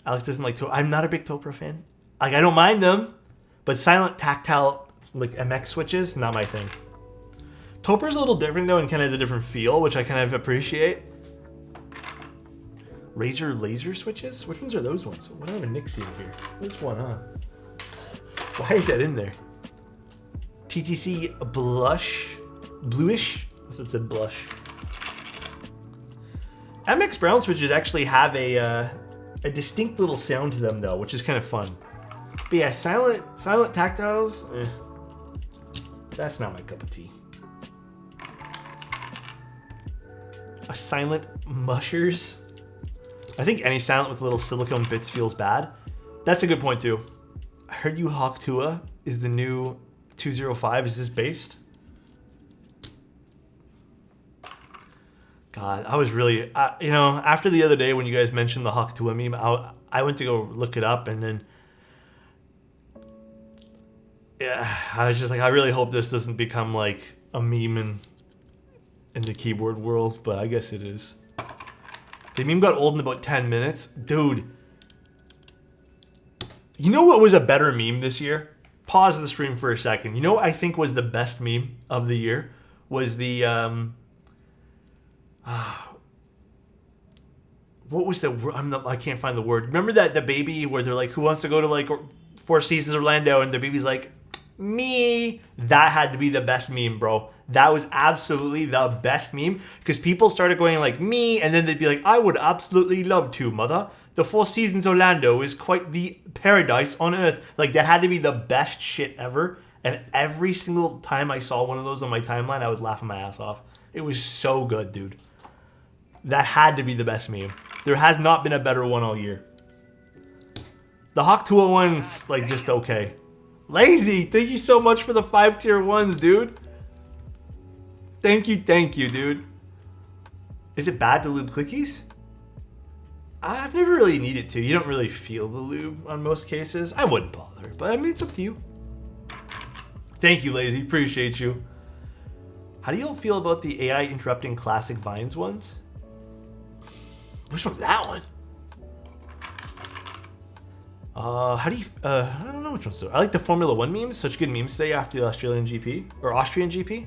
Alex doesn't like I'm not a big Topra fan. Like, I don't mind them, but silent tactile like MX switches, not my thing. Topra's a little different though, and kind of has a different feel, which I kind of appreciate. Razer laser switches? Which ones are those ones? What do I have a Nixie here? This one, huh? Why is that in there? TTC bluish? That's what it said, blush. MX brown switches actually have a distinct little sound to them though, which is kind of fun. But yeah, silent tactiles, that's not my cup of tea. A silent mushers. I think any silent with little silicone bits feels bad. That's a good point too. I heard you Hawktua is the new 205. Is this based? God, I was really, you know, after the other day when you guys mentioned the Hawktua meme, I went to go look it up, and then, yeah, I was just like, I really hope this doesn't become like a meme in the keyboard world, but I guess it is. The meme got old in about 10 minutes. Dude, you know what was a better meme this year? Pause the stream for a second. You know what I think was the best meme of the year? Was the, what was the word? I can't find the word. Remember that the baby where they're like, who wants to go to like Four Seasons Orlando, and the baby's like, me. That had to be the best meme, bro. That was absolutely the best meme, because people started going like, me, and then they'd be like, I would absolutely love to, mother. The Four Seasons Orlando is quite the paradise on earth. Like, that had to be the best shit ever. And every single time I saw one of those on my timeline, I was laughing my ass off. It was so good, dude. That had to be the best meme. There has not been a better one all year. The Hawktua one's like just okay. Lazy, thank you so much for the 5-tier ones, dude. Thank you, dude. Is it bad to lube clickies? I've never really needed to. You don't really feel the lube on most cases. I wouldn't bother, but I mean, it's up to you. Thank you, Lazy. Appreciate you. How do you all feel about the AI interrupting classic Vines ones? Which one's that one? How do you... I don't know which one's... I like the Formula 1 memes. Such good memes today after the Australian GP. Or Austrian GP.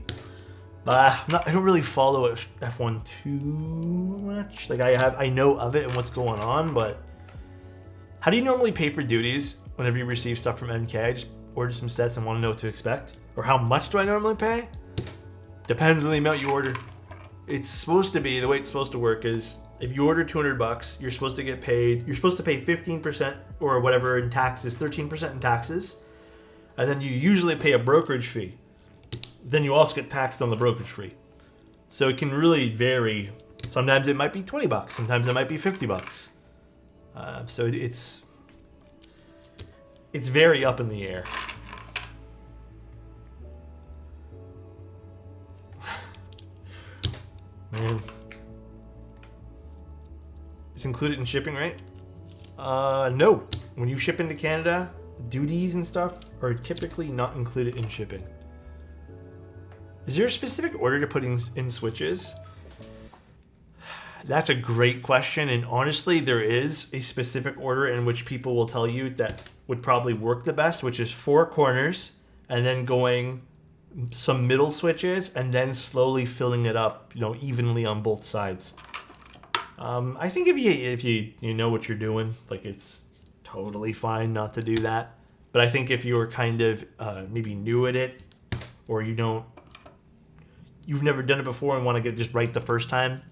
But I don't really follow F1 too much. Like, I know of it and what's going on, but... How do you normally pay for duties whenever you receive stuff from MK? I just order some sets and want to know what to expect. Or how much do I normally pay? Depends on the amount you order. It's supposed to be, the way it's supposed to work is, if you order $200, you're supposed to get paid, you're supposed to pay 15% or whatever in taxes, 13% in taxes, and then you usually pay a brokerage fee. Then you also get taxed on the brokerage fee. So it can really vary. Sometimes it might be $20, sometimes it might be $50. So it's very up in the air. Man. It's included in shipping, right? No. When you ship into Canada, duties and stuff are typically not included in shipping. Is there a specific order to put in switches? That's a great question, and honestly, there is a specific order in which people will tell you that would probably work the best, which is 4 corners, and then going some middle switches, and then slowly filling it up, evenly on both sides. I think if you know what you're doing, like, it's totally fine not to do that. But I think if you're kind of maybe new at it, or you've never done it before and want to get just right the first time,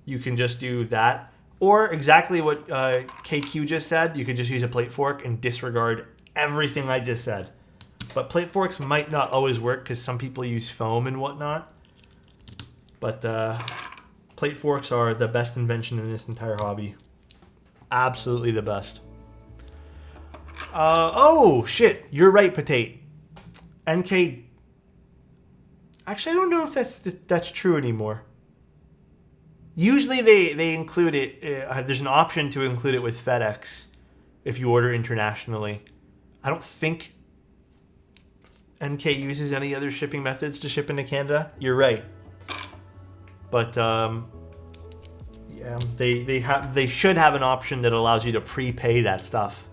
you can just do that. Or exactly what KQ just said, you could just use a plate fork and disregard everything I just said. But plate forks might not always work because some people use foam and whatnot. But plate forks are the best invention in this entire hobby. Absolutely the best. Oh, shit. You're right, Potate. NK... Actually, I don't know if that's true anymore. Usually they include it... there's an option to include it with FedEx if you order internationally. I don't think NK uses any other shipping methods to ship into Canada. You're right. But, yeah, they should have an option that allows you to prepay that stuff.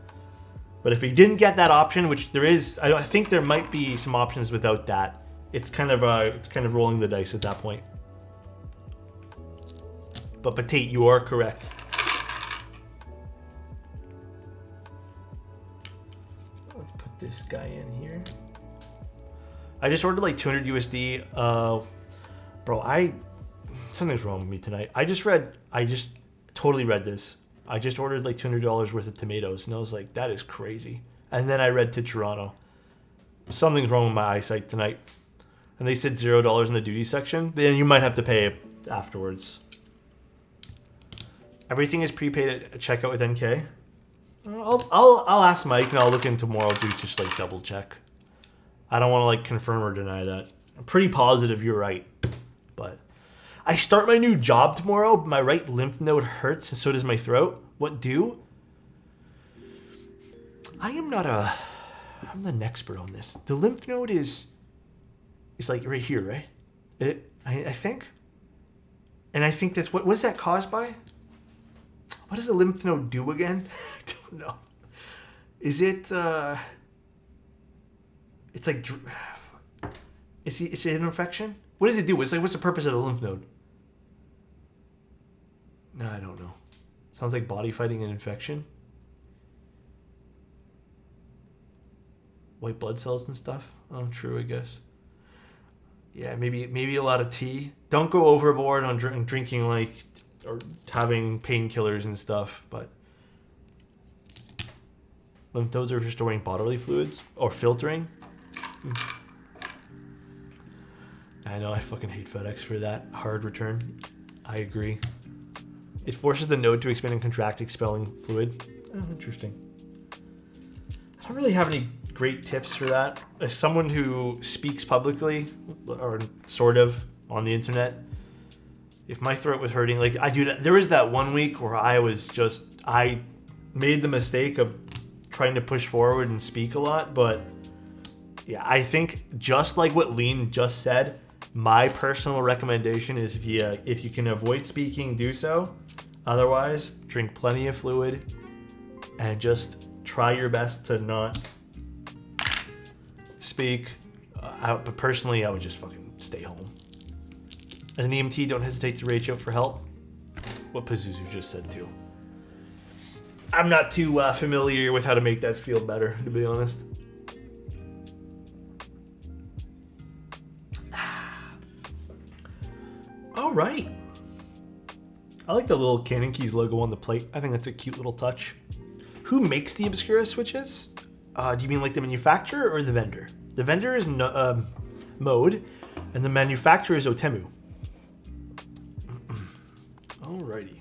But if you didn't get that option, which there is, I think there might be some options without that. It's kind of rolling the dice at that point. But Potate, you are correct. Let's put this guy in here. I just ordered like 200 USD. Bro, something's wrong with me tonight. I just totally read this. I just ordered like $200 worth of tomatoes, and I was like, that is crazy. And then I read to Toronto. Something's wrong with my eyesight tonight. And they said $0 in the duty section. Then you might have to pay it afterwards. Everything is prepaid at checkout with NK. I'll ask Mike, and I'll look in tomorrow to just like double check. I don't want to like confirm or deny that. I'm pretty positive you're right. But I start my new job tomorrow. My right lymph node hurts, and so does my throat. What do? I'm not an expert on this. The lymph node is like right here, right? I think. And I think that's what is that caused by? What does a lymph node do again? I don't know. Is it it's like, is it an infection? What does it do? It's like, what's the purpose of the lymph node? No, I don't know. Sounds like body fighting an infection. White blood cells and stuff. Oh, true, I guess. Yeah, maybe a lot of tea. Don't go overboard on drinking like or having painkillers and stuff. But lymph nodes are for storing bodily fluids or filtering. I know, I fucking hate FedEx for that hard return. I agree. It forces the node to expand and contract, expelling fluid. Oh, interesting. I don't really have any great tips for that. As someone who speaks publicly, or sort of, on the internet, if my throat was hurting, like I do that. There was that one week where I made the mistake of trying to push forward and speak a lot, but yeah, I think just like what Lean just said, my personal recommendation is if you can avoid speaking, do so. Otherwise, drink plenty of fluid and just try your best to not speak. But personally, I would just fucking stay home. As an EMT, don't hesitate to reach out for help. What Pazuzu just said too. I'm not too familiar with how to make that feel better, to be honest. All right. I like the little Canon Keys logo on the plate. I think that's a cute little touch. Who makes the Obscura switches? Do you mean like the manufacturer or the vendor? The vendor is Mode, and the manufacturer is Otemu. Alrighty.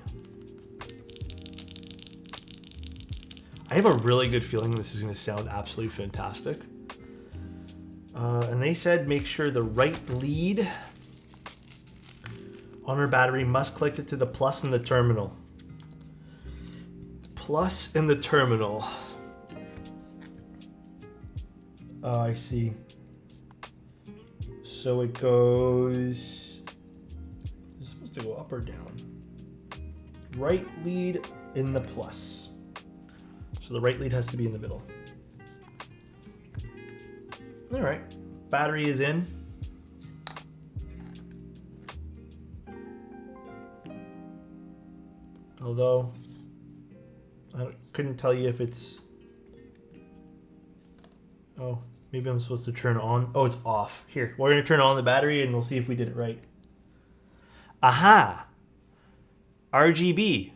I have a really good feeling this is going to sound absolutely fantastic. And they said make sure the right lead on our battery must connect it to the plus in the terminal. Plus in the terminal. Oh, I see. So it goes... It's supposed to go up or down? Right lead in the plus. So the right lead has to be in the middle. All right, battery is in. Although, I couldn't tell you if it's... Oh, maybe I'm supposed to turn it on. Oh, it's off. Here, we're gonna turn on the battery and we'll see if we did it right. Aha! RGB.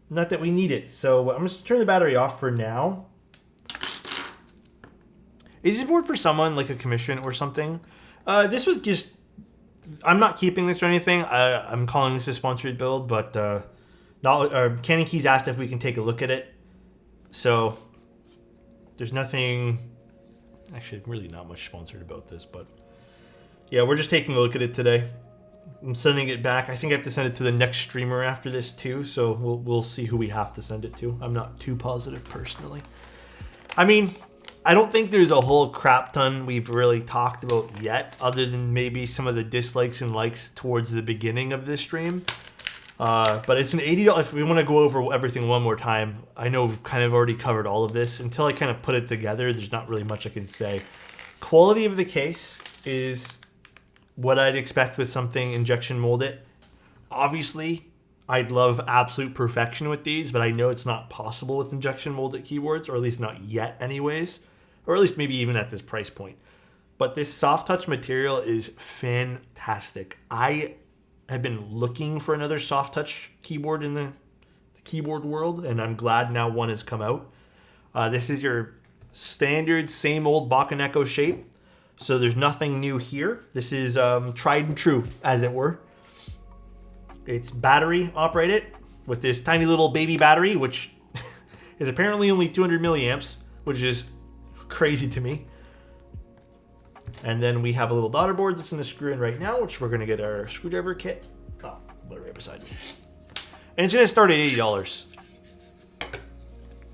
Not that we need it, so I'm just turn the battery off for now. Is this board for someone like a commission or something? This was just... I'm not keeping this or anything. I'm calling this a sponsored build, but Canon Keys asked if we can take a look at it. So there's nothing... Actually, really not much sponsored about this, but... Yeah, we're just taking a look at it today. I'm sending it back. I think I have to send it to the next streamer after this too, so we'll see who we have to send it to. I'm not too positive personally. I mean... I don't think there's a whole crap ton we've really talked about yet, other than maybe some of the dislikes and likes towards the beginning of this stream. But it's an $80. If we want to go over everything one more time, I know we've kind of already covered all of this. Until I kind of put it together, there's not really much I can say. Quality of the case is what I'd expect with something injection molded. Obviously, I'd love absolute perfection with these, but I know it's not possible with injection molded keyboards, or at least not yet anyways. Or at least maybe even at this price point. But this soft touch material is fantastic. I have been looking for another soft touch keyboard in the keyboard world, and I'm glad now one has come out. This is your standard, same old Bakeneko shape. So there's nothing new here. This is tried and true, as it were. It's battery operated with this tiny little baby battery, which is apparently only 200 milliamps, which is crazy to me. And then we have a little daughter board that's going to screw in right now, which we're going to get our screwdriver kit. Oh, right beside me. And it's going to start at $80.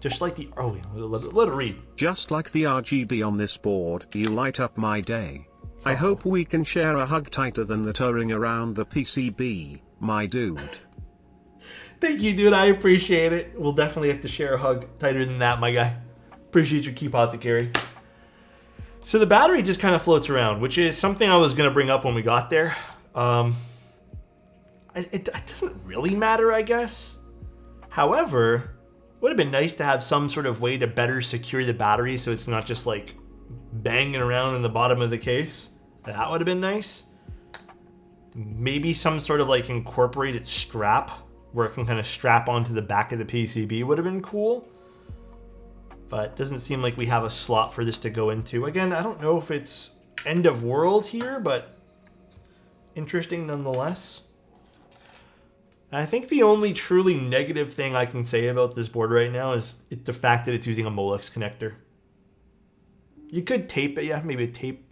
Just like the... Oh, let it read. Just like the RGB on this board, you light up my day. I hope we can share a hug tighter than the touring around the PCB, my dude. Thank you, dude. I appreciate it. We'll definitely have to share a hug tighter than that, my guy. Appreciate your keep apothecary. So the battery just kind of floats around, which is something I was going to bring up when we got there. It doesn't really matter, I guess. However, it would have been nice to have some sort of way to better secure the battery so it's not just like banging around in the bottom of the case. That would have been nice. Maybe some sort of like incorporated strap where it can kind of strap onto the back of the PCB would have been cool. But it doesn't seem like we have a slot for this to go into. Again, I don't know if it's end of world here, but interesting nonetheless. And I think the only truly negative thing I can say about this board right now is the fact that it's using a Molex connector. You could tape it, yeah, maybe a tape.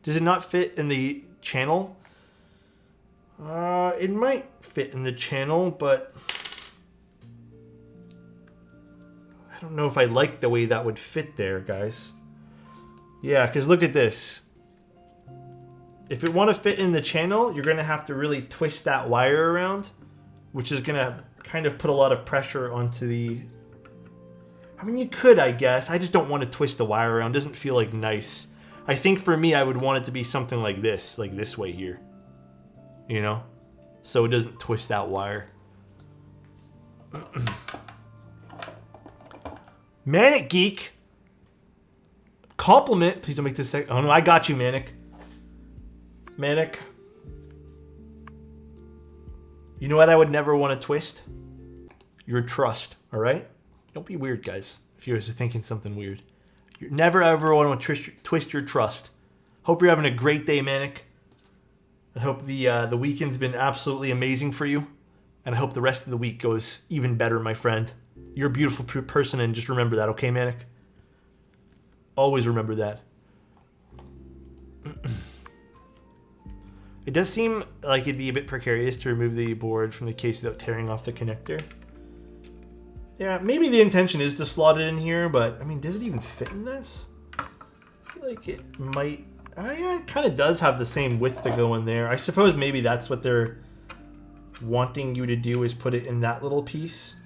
Does it not fit in the channel? It might fit in the channel, but I don't know if I like the way that would fit there, guys. Yeah, because look at this. If you want to fit in the channel, you're going to have to really twist that wire around, which is going to kind of put a lot of pressure onto the... I mean, you could, I guess. I just don't want to twist the wire around. It doesn't feel like nice. I think for me, I would want it to be something like this way here. You know? So it doesn't twist that wire. Manic Geek. Compliment. Please don't make this... Oh, no, I got you, Manic. Manic. You know what I would never want to twist? Your trust, all right? Don't be weird, guys, if you're thinking something weird. You never ever want to twist your trust. Hope you're having a great day, Manic. I hope the weekend's been absolutely amazing for you. And I hope the rest of the week goes even better, my friend. You're a beautiful person, and just remember that, okay, Manic? Always remember that. It does seem like it'd be a bit precarious to remove the board from the case without tearing off the connector. Yeah, maybe the intention is to slot it in here, but, I mean, does it even fit in this? I feel like it might... yeah, it kind of does have the same width to go in there. I suppose maybe that's what they're wanting you to do, is put it in that little piece.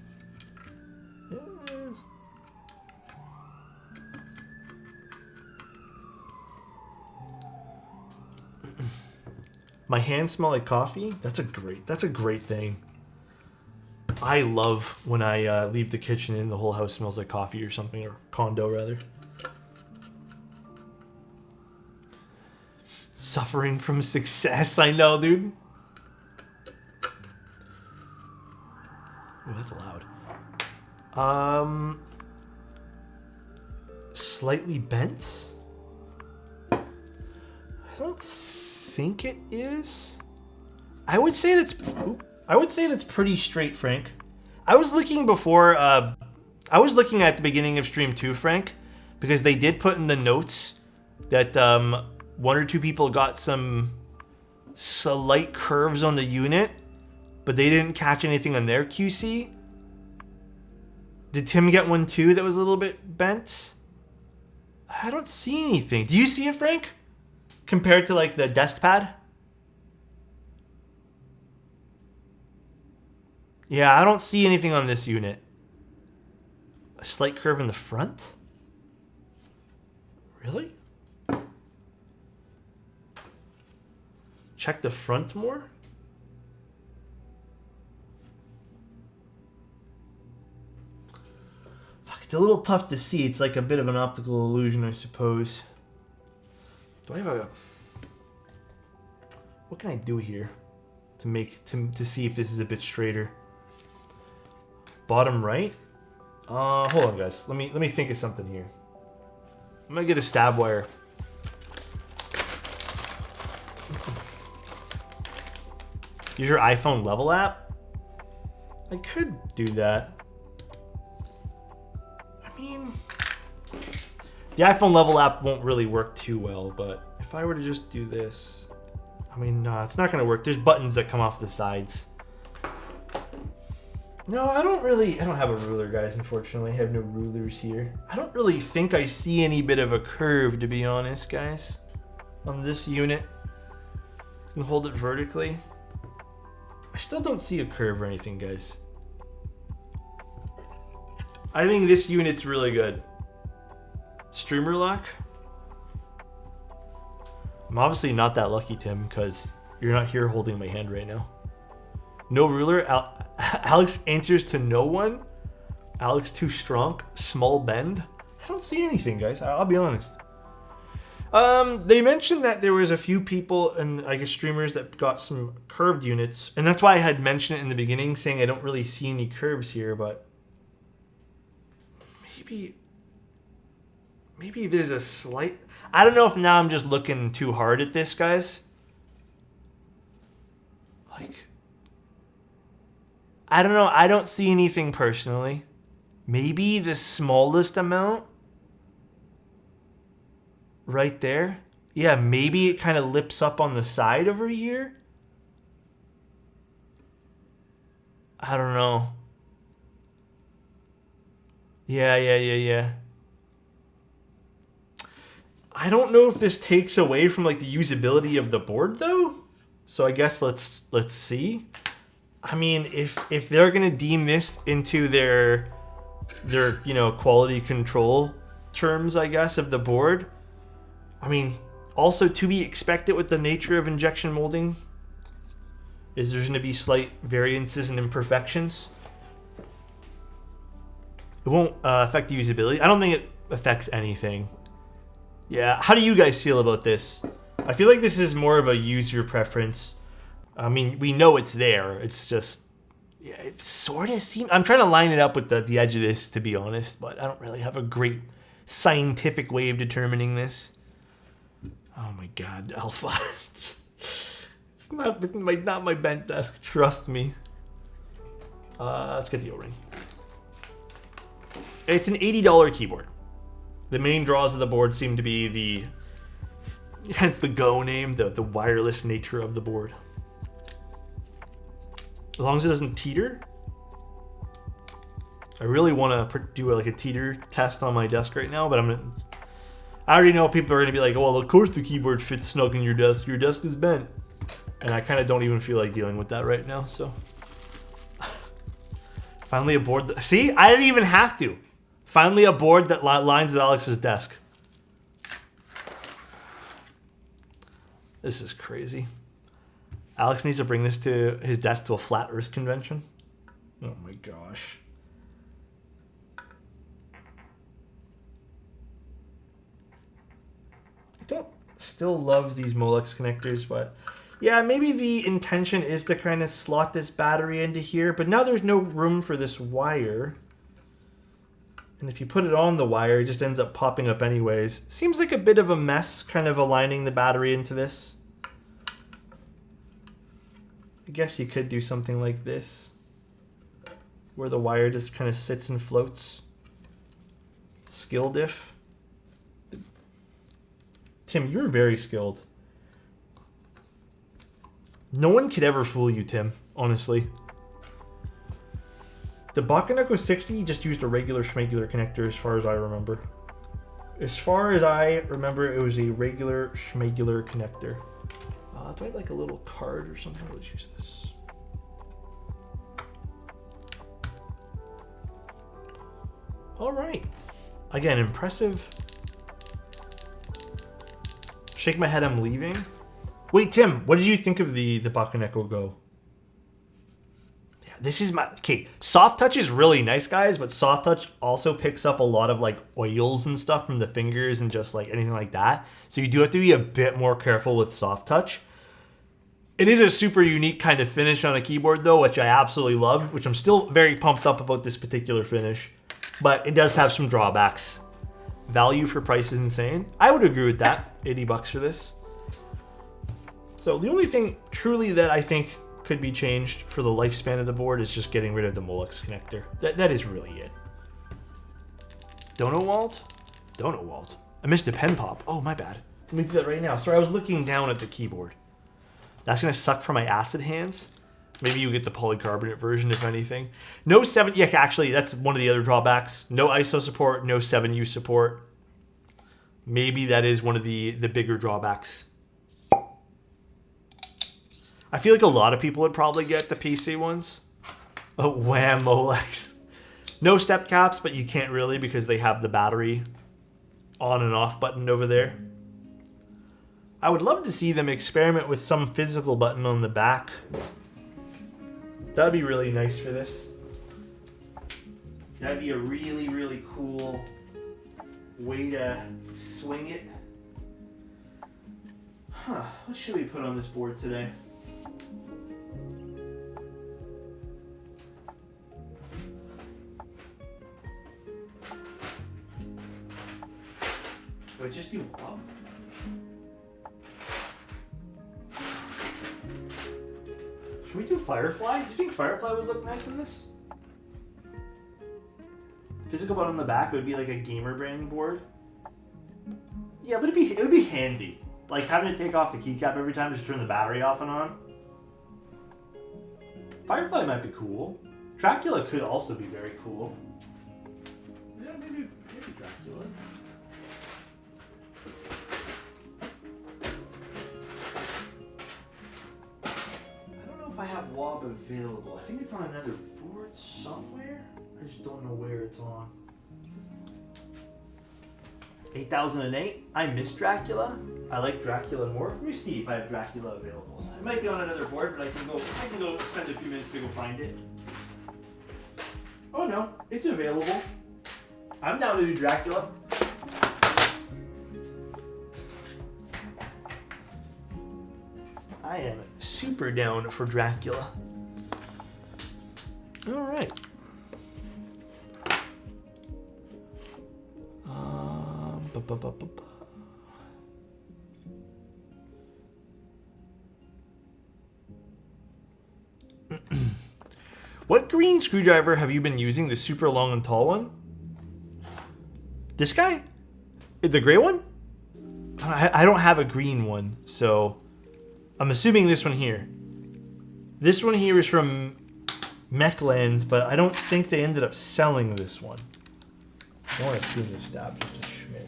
My hands smell like coffee. That's a great thing. I love when I leave the kitchen and the whole house smells like coffee or something, or condo rather. Suffering from success, I know, dude. Oh, that's loud. Slightly bent. I don't think it is. I would say that's pretty straight, Frank. I was looking before. I was looking at the beginning of stream 2, Frank, because they did put in the notes that one or two people got some slight curves on the unit, but they didn't catch anything on their QC. Did Tim get one too that was a little bit bent? I don't see anything. Do you see it, Frank? Compared to like the desk pad? Yeah, I don't see anything on this unit. A slight curve in the front? Really? Check the front more? Fuck, it's a little tough to see. It's like a bit of an optical illusion, I suppose. Do I have a... What can I do here to see if this is a bit straighter? Bottom right? Hold on, guys. Let me think of something here. I'm gonna get a stab wire. Use your iPhone level app? I could do that. I mean, the iPhone level app won't really work too well, but if I were to just do this, I mean, no, it's not gonna work. There's buttons that come off the sides. No, I don't have a ruler, guys, unfortunately. I have no rulers here. I don't really think I see any bit of a curve, to be honest, guys, on this unit. You can hold it vertically. I still don't see a curve or anything, guys. I think this unit's really good. Streamer lock. I'm obviously not that lucky, Tim, because you're not here holding my hand right now. No ruler. Alex answers to no one. Alex too strong. Small bend. I don't see anything, guys. I'll be honest. They mentioned that there was a few people and I guess streamers that got some curved units, and that's why I had mentioned it in the beginning, saying I don't really see any curves here, but maybe there's a slight... I don't know if now I'm just looking too hard at this, guys. Like, I don't know. I don't see anything personally. Maybe the smallest amount right there. Yeah, maybe it kind of lips up on the side over here. I don't know. Yeah. I don't know if this takes away from like the usability of the board though. So I guess let's see. I mean, if they're gonna deem this into their quality control terms, I guess, of the board. I mean, also to be expected with the nature of injection molding is there's gonna be slight variances and imperfections. It won't affect the usability. I don't think it affects anything. Yeah, how do you guys feel about this? I feel like this is more of a user preference. I mean, we know it's there. It's just, yeah, it sort of seems... I'm trying to line it up with the edge of this, to be honest, but I don't really have a great scientific way of determining this. Oh my god, Alpha. It's not my bent desk, trust me. Let's get the O-ring. It's an $80 keyboard. The main draws of the board seem to be the... hence the Go name, the wireless nature of the board. As long as it doesn't teeter. I really want to do like a teeter test on my desk right now, but I already know people are going to be like, well, of course the keyboard fits snug in your desk. Your desk is bent. And I kind of don't even feel like dealing with that right now, so. Finally a board that... See? I didn't even have to. Finally a board that lines with Alex's desk. This is crazy. Alex needs to bring this to his desk to a flat earth convention. Oh my gosh. I don't still love these Molex connectors, but yeah, maybe the intention is to kind of slot this battery into here, but now there's no room for this wire. And if you put it on the wire, it just ends up popping up anyways. Seems like a bit of a mess, kind of aligning the battery into this. I guess you could do something like this, where the wire just kind of sits and floats. Skill diff. Tim, you're very skilled. No one could ever fool you, Tim, honestly. The Bakeneko 60 just used a regular schmegular connector as far as I remember. As far as I remember, it was a regular schmegular connector. Do I have like a little card or something? Let's use this. All right. Again, impressive. Shake my head, I'm leaving. Wait, Tim, what did you think of the Bakeneko Go? Yeah, this is my... Okay, soft touch is really nice, guys, but soft touch also picks up a lot of like oils and stuff from the fingers and just like anything like that. So you do have to be a bit more careful with soft touch. It is a super unique kind of finish on a keyboard though, which I absolutely love, which I'm still very pumped up about this particular finish, but it does have some drawbacks. Value for price is insane. I would agree with that, 80 bucks for this. So the only thing truly that I think could be changed for the lifespan of the board is just getting rid of the Molex connector. That is really it. Donowald? Donowald. I missed a pen pop. Oh, my bad. Let me do that right now. Sorry, I was looking down at the keyboard. That's going to suck for my acid hands. Maybe you get the polycarbonate version, if anything. No 7... Yeah, actually, that's one of the other drawbacks. No ISO support, no 7U support. Maybe that is one of the bigger drawbacks. I feel like a lot of people would probably get the PC ones. Oh, wham, Molex. No step caps, but you can't really because they have the battery on and off button over there. I would love to see them experiment with some physical button on the back. That'd be really nice for this. That'd be a really, really cool way to swing it. Huh, what should we put on this board today? Do I just do one? Should we do Firefly? Do you think Firefly would look nice in this? Physical button on the back would be like a gamer branding board. Yeah, but it would be handy. Like having to take off the keycap every time to turn the battery off and on. Firefly might be cool. Dracula could also be very cool. Yeah, maybe Dracula. I have WOB available. I think it's on another board somewhere. I just don't know where it's on. 8008. I miss Dracula. I like Dracula more. Let me see if I have Dracula available. It might be on another board, but I can go spend a few minutes to go find it. Oh no, it's available. I'm down to do Dracula. I am super down for Dracula. All right. Ba, ba, ba, ba, ba. What green screwdriver have you been using? The super long and tall one? This guy? The gray one? I don't have a green one, so I'm assuming this one here. This one here is from Mechland, but I don't think they ended up selling this one. I want to tune this stab just a smidge.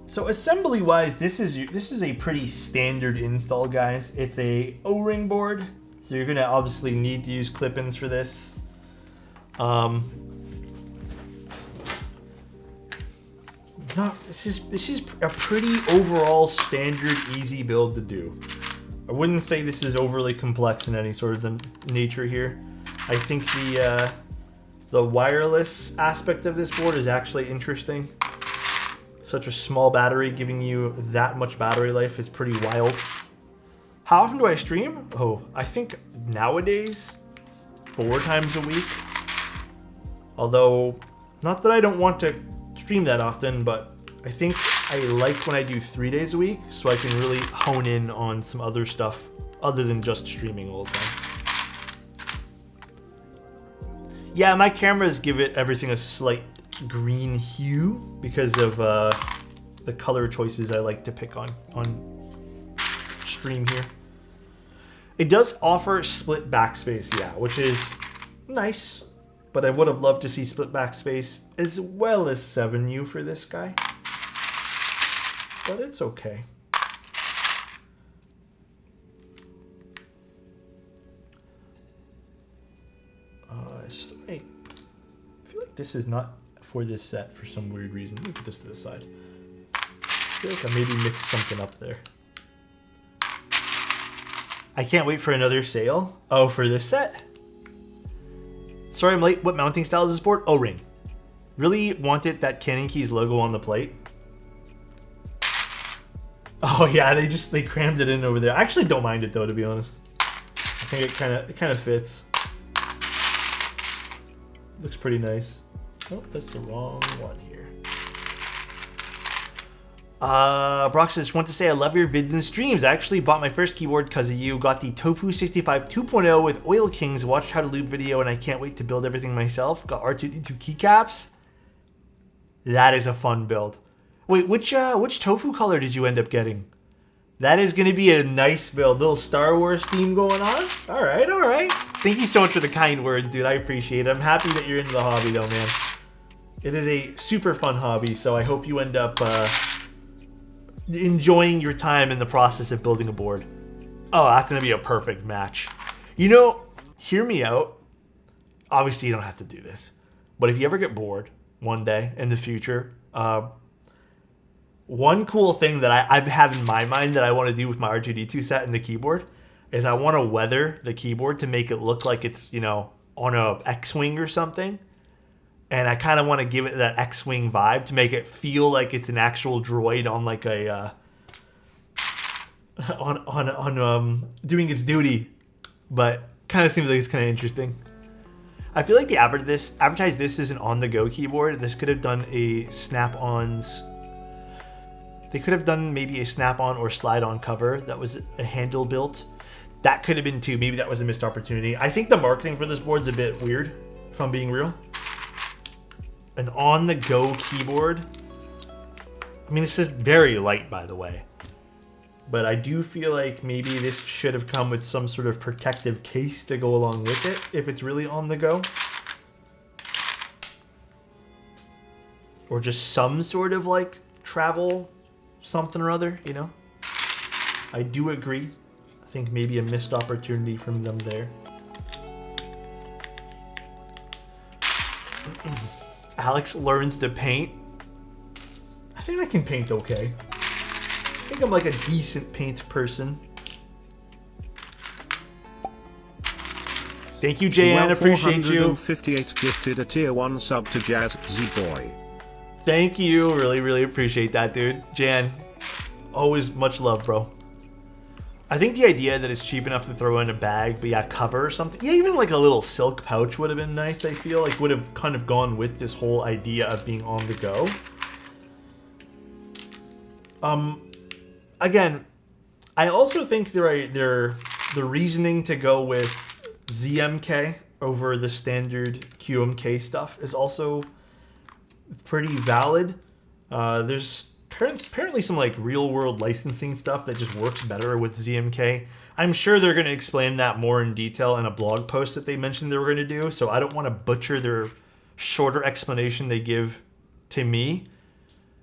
So assembly-wise, this is a pretty standard install, guys. It's a O-ring board, so you're gonna obviously need to use clip-ins for this. This is a pretty overall standard, easy build to do. I wouldn't say this is overly complex in any sort of nature here. I think the wireless aspect of this board is actually interesting. Such a small battery giving you that much battery life is pretty wild. How often do I stream? Oh, I think nowadays 4 times a week. Although, not that I don't want to stream that often, but I think I like when I do 3 days a week, so I can really hone in on some other stuff other than just streaming all the time. Yeah, my cameras give it everything a slight green hue because of the color choices I like to pick on stream here. It does offer split backspace, yeah, which is nice, but I would have loved to see split backspace as well as 7U for this guy. But it's okay. It's just, I feel like this is not for this set for some weird reason. Let me put this to the side. I feel like I maybe mixed something up there. I can't wait for another sale. Oh, for this set? Sorry I'm late. What mounting style is this board? O-ring. Really wanted that Cannon Keys logo on the plate. Oh yeah, they crammed it in over there. I actually don't mind it though, to be honest. I think it kind of fits. Looks pretty nice. Oh, that's the wrong one here. Brock says, want to say I love your vids and streams. I actually bought my first keyboard because of you. Got the Tofu 65 2.0 with Oil Kings. Watched how to lube video, and I can't wait to build everything myself. Got R2D2 keycaps. That is a fun build. Wait, which Tofu color did you end up getting? That is going to be a nice build. Little Star Wars theme going on. All right, all right. Thank you so much for the kind words, dude. I appreciate it. I'm happy that you're into the hobby, though, man. It is a super fun hobby, so I hope you end up enjoying your time in the process of building a board. Oh, that's going to be a perfect match. You know, hear me out. Obviously, you don't have to do this. But if you ever get bored one day in the future, one cool thing that I have in my mind that I want to do with my R2D2 set and the keyboard is I want to weather the keyboard to make it look like it's, you know, on a X-Wing or something. And I kind of want to give it that X-Wing vibe to make it feel like it's an actual droid on like a doing its duty. But kind of seems like it's kind of interesting. I feel like they advertised this as an on-the-go keyboard. This could have done a snap-ons. They could have done maybe a snap-on or slide-on cover that was a handle built. That could have been too. Maybe that was a missed opportunity. I think the marketing for this board's a bit weird, if I'm being real. An on-the-go keyboard. I mean, this is very light, by the way. But I do feel like maybe this should have come with some sort of protective case to go along with it, if it's really on the go. Or just some sort of like travel something or other, you know? I do agree. I think maybe a missed opportunity from them there. Alex learns to paint. I think I can paint okay. I think I'm like a decent paint person. Thank you, JN. Appreciate you. 458 gifted a tier 1 sub to Jazz Z Boy. Thank you. Really, really appreciate that, dude. Jan, Always much love, bro. I think the idea that it's cheap enough to throw in a bag, but yeah, cover or something. Yeah, even like a little silk pouch would have been nice, I feel. Like would have kind of gone with this whole idea of being on the go. Again, I also think the reasoning to go with ZMK over the standard QMK stuff is also pretty valid. There's apparently some like real world licensing stuff that just works better with ZMK. I'm sure they're going to explain that more in detail in a blog post that they mentioned they were going to do, so I don't want to butcher their shorter explanation they give to me.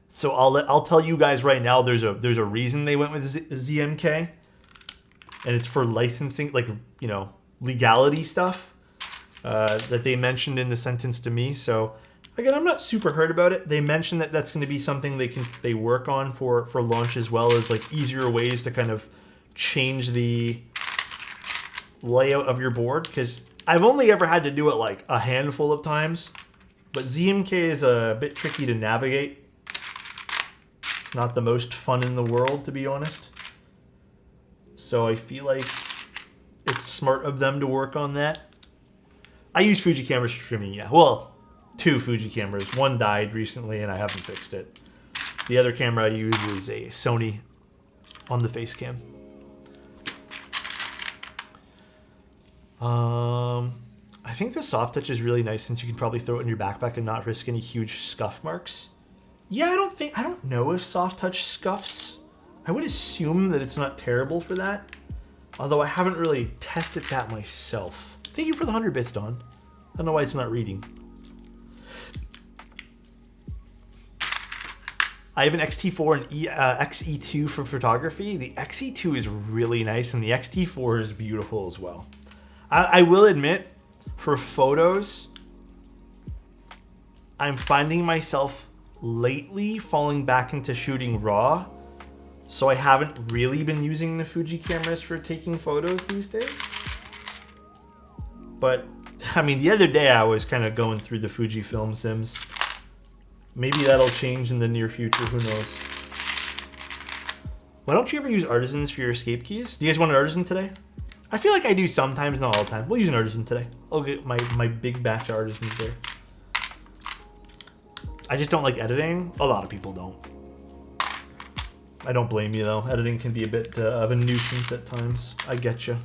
So I'll tell you guys right now, there's a reason they went with ZMK, and it's for licensing, like, you know, legality stuff that they mentioned in the sentence to me. So again, I'm not super hurt about it. They mentioned that that's going to be something they work on for launch, as well as like easier ways to kind of change the layout of your board, because I've only ever had to do it like a handful of times, but ZMK is a bit tricky to navigate. Not the most fun in the world, to be honest. So I feel like it's smart of them to work on that. I use Fuji cameras for streaming, yeah. Well, 2 Fuji cameras. One died recently and I haven't fixed it. The other camera I use is a Sony on the face cam. I think the soft touch is really nice since you can probably throw it in your backpack and not risk any huge scuff marks. Yeah, I don't know if soft touch scuffs. I would assume that it's not terrible for that. Although I haven't really tested that myself. Thank you for the 100 bits, Don. I don't know why it's not reading. I have an X-T4 and X-E2 for photography. The X-E2 is really nice and the X-T4 is beautiful as well. I will admit, for photos, I'm finding myself lately falling back into shooting RAW, so I haven't really been using the Fuji cameras for taking photos these days. But I mean, the other day I was kind of going through the Fuji film sims. Maybe that'll change in the near future, who knows. Why don't you ever use artisans for your escape keys? Do you guys want an artisan today? I feel like I do sometimes, not all the time. We'll use an artisan today. I'll get my big batch of artisans there. I just don't like editing. A lot of people don't. I don't blame you though. Editing can be a bit of a nuisance at times. I get you.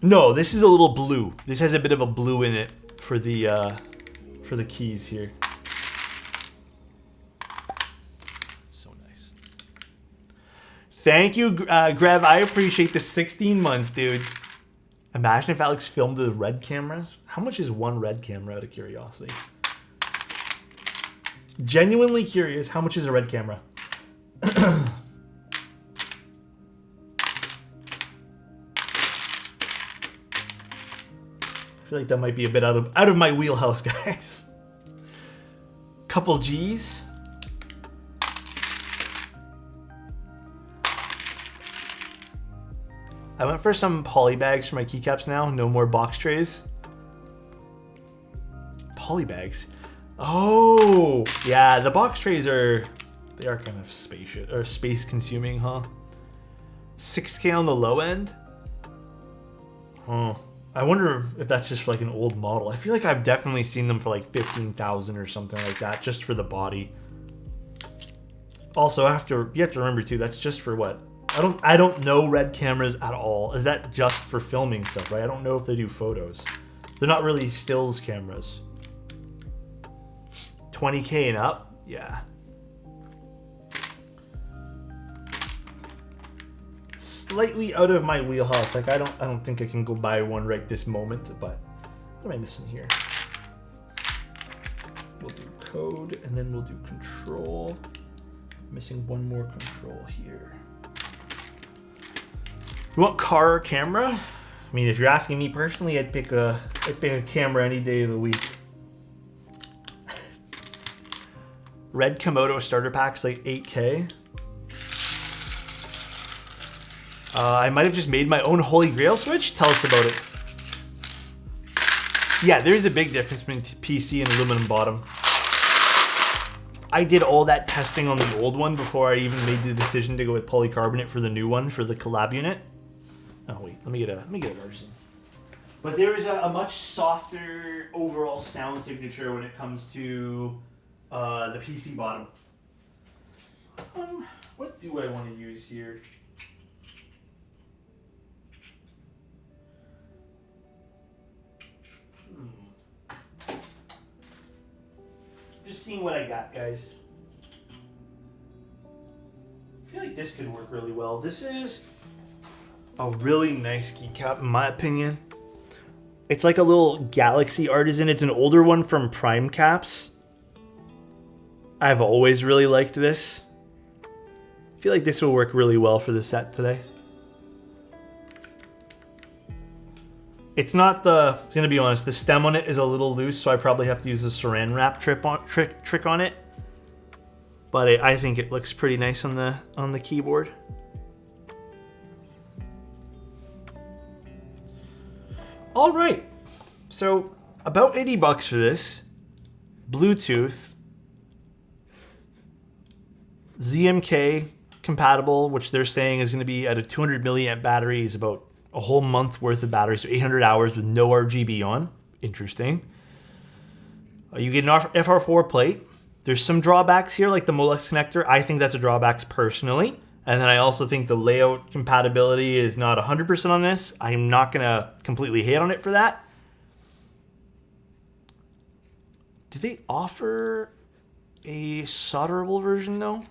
No, this is a little blue. This has a bit of a blue in it for the keys here. So nice. Thank you, Grev. I appreciate the 16 months, dude. Imagine if Alex filmed the red cameras. How much is one red camera, out of curiosity? Genuinely curious, how much is a red camera? I feel like that might be a bit out of my wheelhouse, guys. Couple G's. I went for some poly bags for my keycaps now. No more box trays. Poly bags. Oh, yeah. The box trays they are kind of spacious or space consuming, huh? 6K on the low end. Huh. I wonder if that's just like an old model. I feel like I've definitely seen them for like 15,000 or something like that, just for the body. Also, you have to remember too, that's just for what? I don't know red cameras at all. Is that just for filming stuff, right? I don't know if they do photos. They're not really stills cameras. 20K and up? Yeah. Slightly out of my wheelhouse. Like I don't think I can go buy one right this moment, but what am I missing here? We'll do code and then we'll do control. Missing one more control here. You want car or camera? I mean, if you're asking me personally, I'd pick a camera any day of the week. Red Komodo starter pack's like 8K. I might have just made my own Holy Grail switch. Tell us about it. Yeah, there's a big difference between PC and aluminum bottom. I did all that testing on the old one before I even made the decision to go with polycarbonate for the new one for the collab unit. Oh wait, let me get a version. But there is a much softer overall sound signature when it comes to the PC bottom. What do I want to use here? Just seeing what I got, guys. I feel like this could work really well. This is a really nice keycap, in my opinion. It's like a little Galaxy Artisan. It's an older one from Prime Caps. I've always really liked this. I feel like this will work really well for the set today. It's not the, I'm gonna be honest, the stem on it is a little loose, so I probably have to use a saran wrap trick on it. But I think it looks pretty nice on the keyboard. All right, so about 80 bucks for this. Bluetooth, ZMK compatible, which they're saying is going to be at a 200 milliamp battery, is about a whole month worth of battery, so 800 hours with no RGB on. Interesting. You get an FR4 plate. There's some drawbacks here, like the Molex connector. I think that's a drawback personally. And then I also think the layout compatibility is not 100% on this. I'm not going to completely hate on it for that. Do they offer a solderable version though?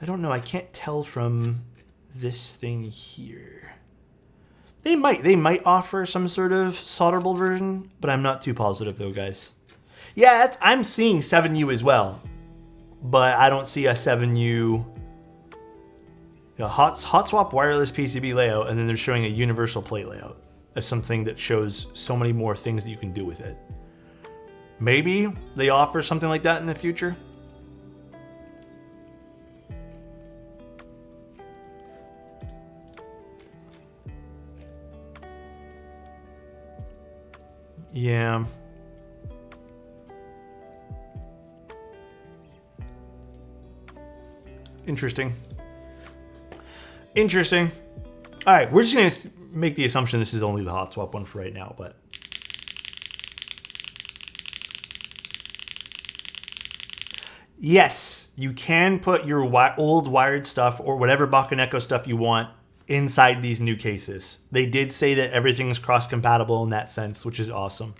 I don't know. I can't tell from this thing here. They might offer some sort of solderable version, but I'm not too positive though, guys. Yeah, I'm seeing 7U as well, but I don't see a 7U. Hot swap wireless PCB layout, and then they're showing a universal plate layout as something that shows so many more things that you can do with it. Maybe they offer something like that in the future. Yeah. Interesting. Interesting. All right, we're just going to make the assumption this is only the hot swap one for right now, but yes, you can put your old wired stuff or whatever Bakeneko stuff you want inside these new cases. They did say that everything is cross-compatible in that sense, which is awesome.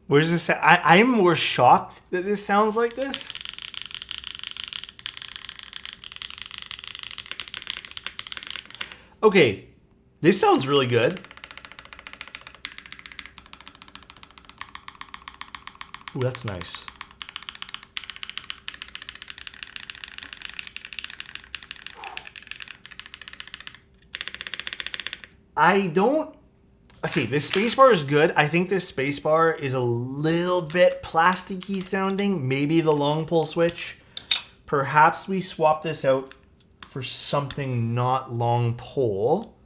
Where does this say? I'm more shocked that this sounds like this. Okay, this sounds really good. Ooh, that's nice. Okay, this spacebar is good. I think this spacebar is a little bit plasticky sounding. Maybe the long pull switch. Perhaps we swap this out for something not long pull.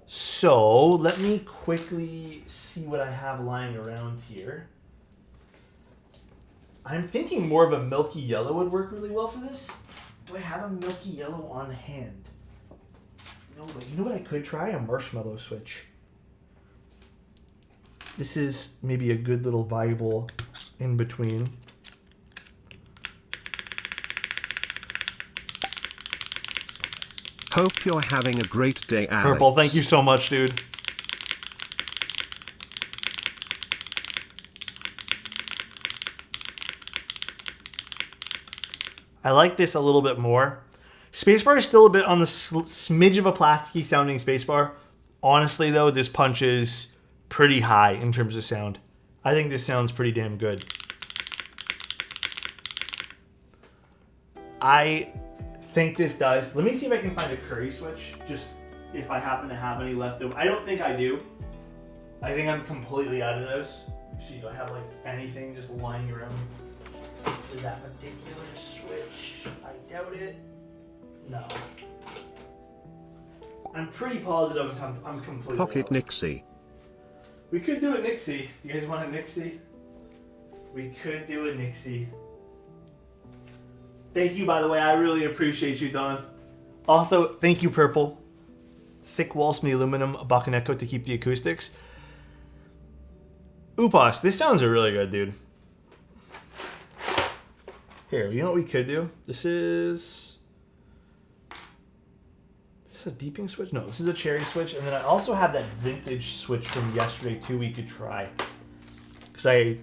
So let me quickly see what I have lying around here. I'm thinking more of a milky yellow would work really well for this. Do I have a milky yellow on hand? No, but you know what I could try? A marshmallow switch. this is maybe a good little viable in between. Hope you're having a great day, Alex. Purple, thank you so much, dude. I like this a little bit more. Spacebar is still a bit on the smidge of a plasticky sounding spacebar. Honestly, though, this punches pretty high in terms of sound. I think this sounds pretty damn good. I think this does. Let me see if I can find a curry switch, just if I happen to have any left over. I don't think I do. I think I'm completely out of those. See, do I have like anything just lying around for that particular switch? I doubt it. No. I'm pretty positive I'm completely Pocket out. Nixie. We could do a Nixie. You guys want a Nixie? We could do a Nixie. Thank you, by the way. I really appreciate you, Don. Also, thank you, Purple. Thick walls from the aluminum Bakeneko to keep the acoustics. Upas, this sounds really good, dude. Here, you know what we could do? This is a deeping switch? No, this is a cherry switch. And then I also have that vintage switch from yesterday, too, we could try. Because I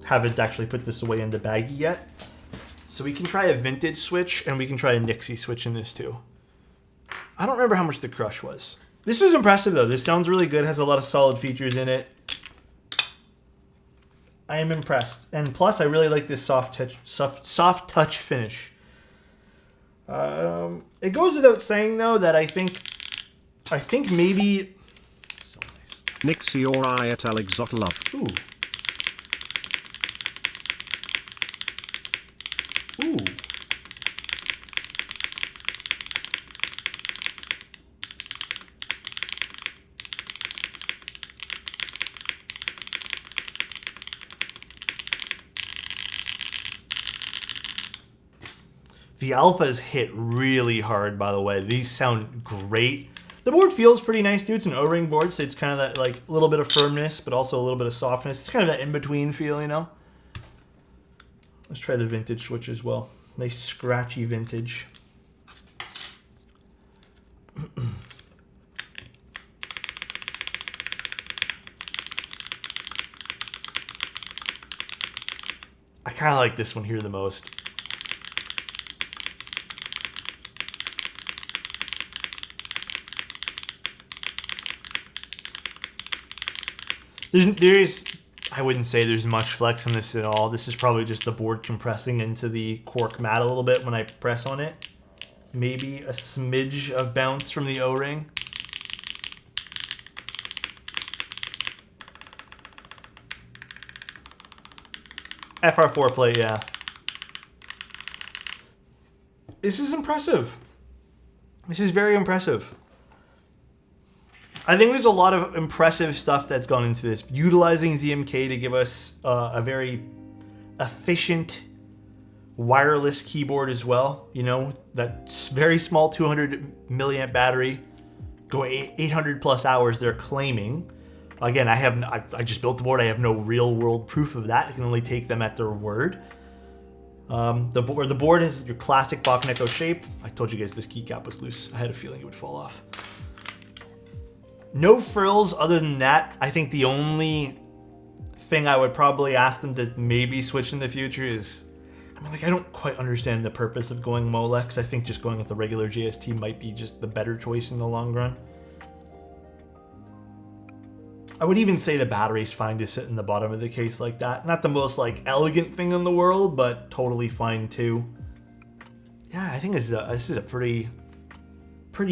haven't actually put this away in the baggie yet. So we can try a vintage switch, and we can try a Nixie switch in this, too. I don't remember how much the crush was. This is impressive, though. This sounds really good. Has a lot of solid features in it. I am impressed. And plus, I really like this soft touch finish. It goes without saying, though, that I think maybe... So nice. Nixie or I at Alexotos love. Ooh. Ooh. The alphas hit really hard, by the way. These sound great. The board feels pretty nice, too. It's an O-ring board, so it's kind of that like little bit of firmness, but also a little bit of softness. It's kind of that in-between feel, you know? Let's try the vintage switch as well. Nice scratchy vintage. I kind of like this one here the most. There's, I wouldn't say there's much flex on this at all. This is probably just the board compressing into the cork mat a little bit when I press on it. Maybe a smidge of bounce from the O-ring. FR4 plate, yeah. This is impressive. This is very impressive. I think there's a lot of impressive stuff that's gone into this. Utilizing ZMK to give us a very efficient wireless keyboard as well. You know, that very small 200 milliamp battery going 800 plus hours they're claiming. Again, I just built the board. I have no real world proof of that. I can only take them at their word. The board has your classic Bakeneko shape. I told you guys this keycap was loose. I had a feeling it would fall off. No frills other than that. I think the only thing I would probably ask them to maybe switch in the future is, I don't quite understand the purpose of going Molex. I think just going with the regular JST might be just the better choice in the long run. I would even say the battery's fine to sit in the bottom of the case like that. Not the most like elegant thing in the world, but totally fine too. Yeah, I think this is a pretty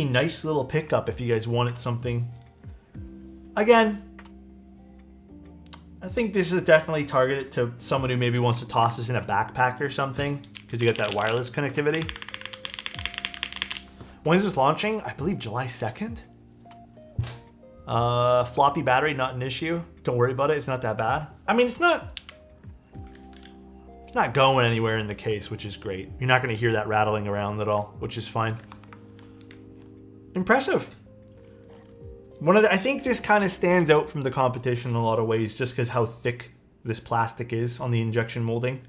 nice little pickup if you guys wanted something. Again, I think this is definitely targeted to someone who maybe wants to toss this in a backpack or something, because you got that wireless connectivity. When is this launching? I believe July 2nd. Floppy battery, not an issue. Don't worry about it. It's not that bad. I mean, it's not going anywhere in the case, which is great. You're not going to hear that rattling around at all, which is fine. Impressive. I think this kind of stands out from the competition in a lot of ways, just because how thick this plastic is on the injection molding.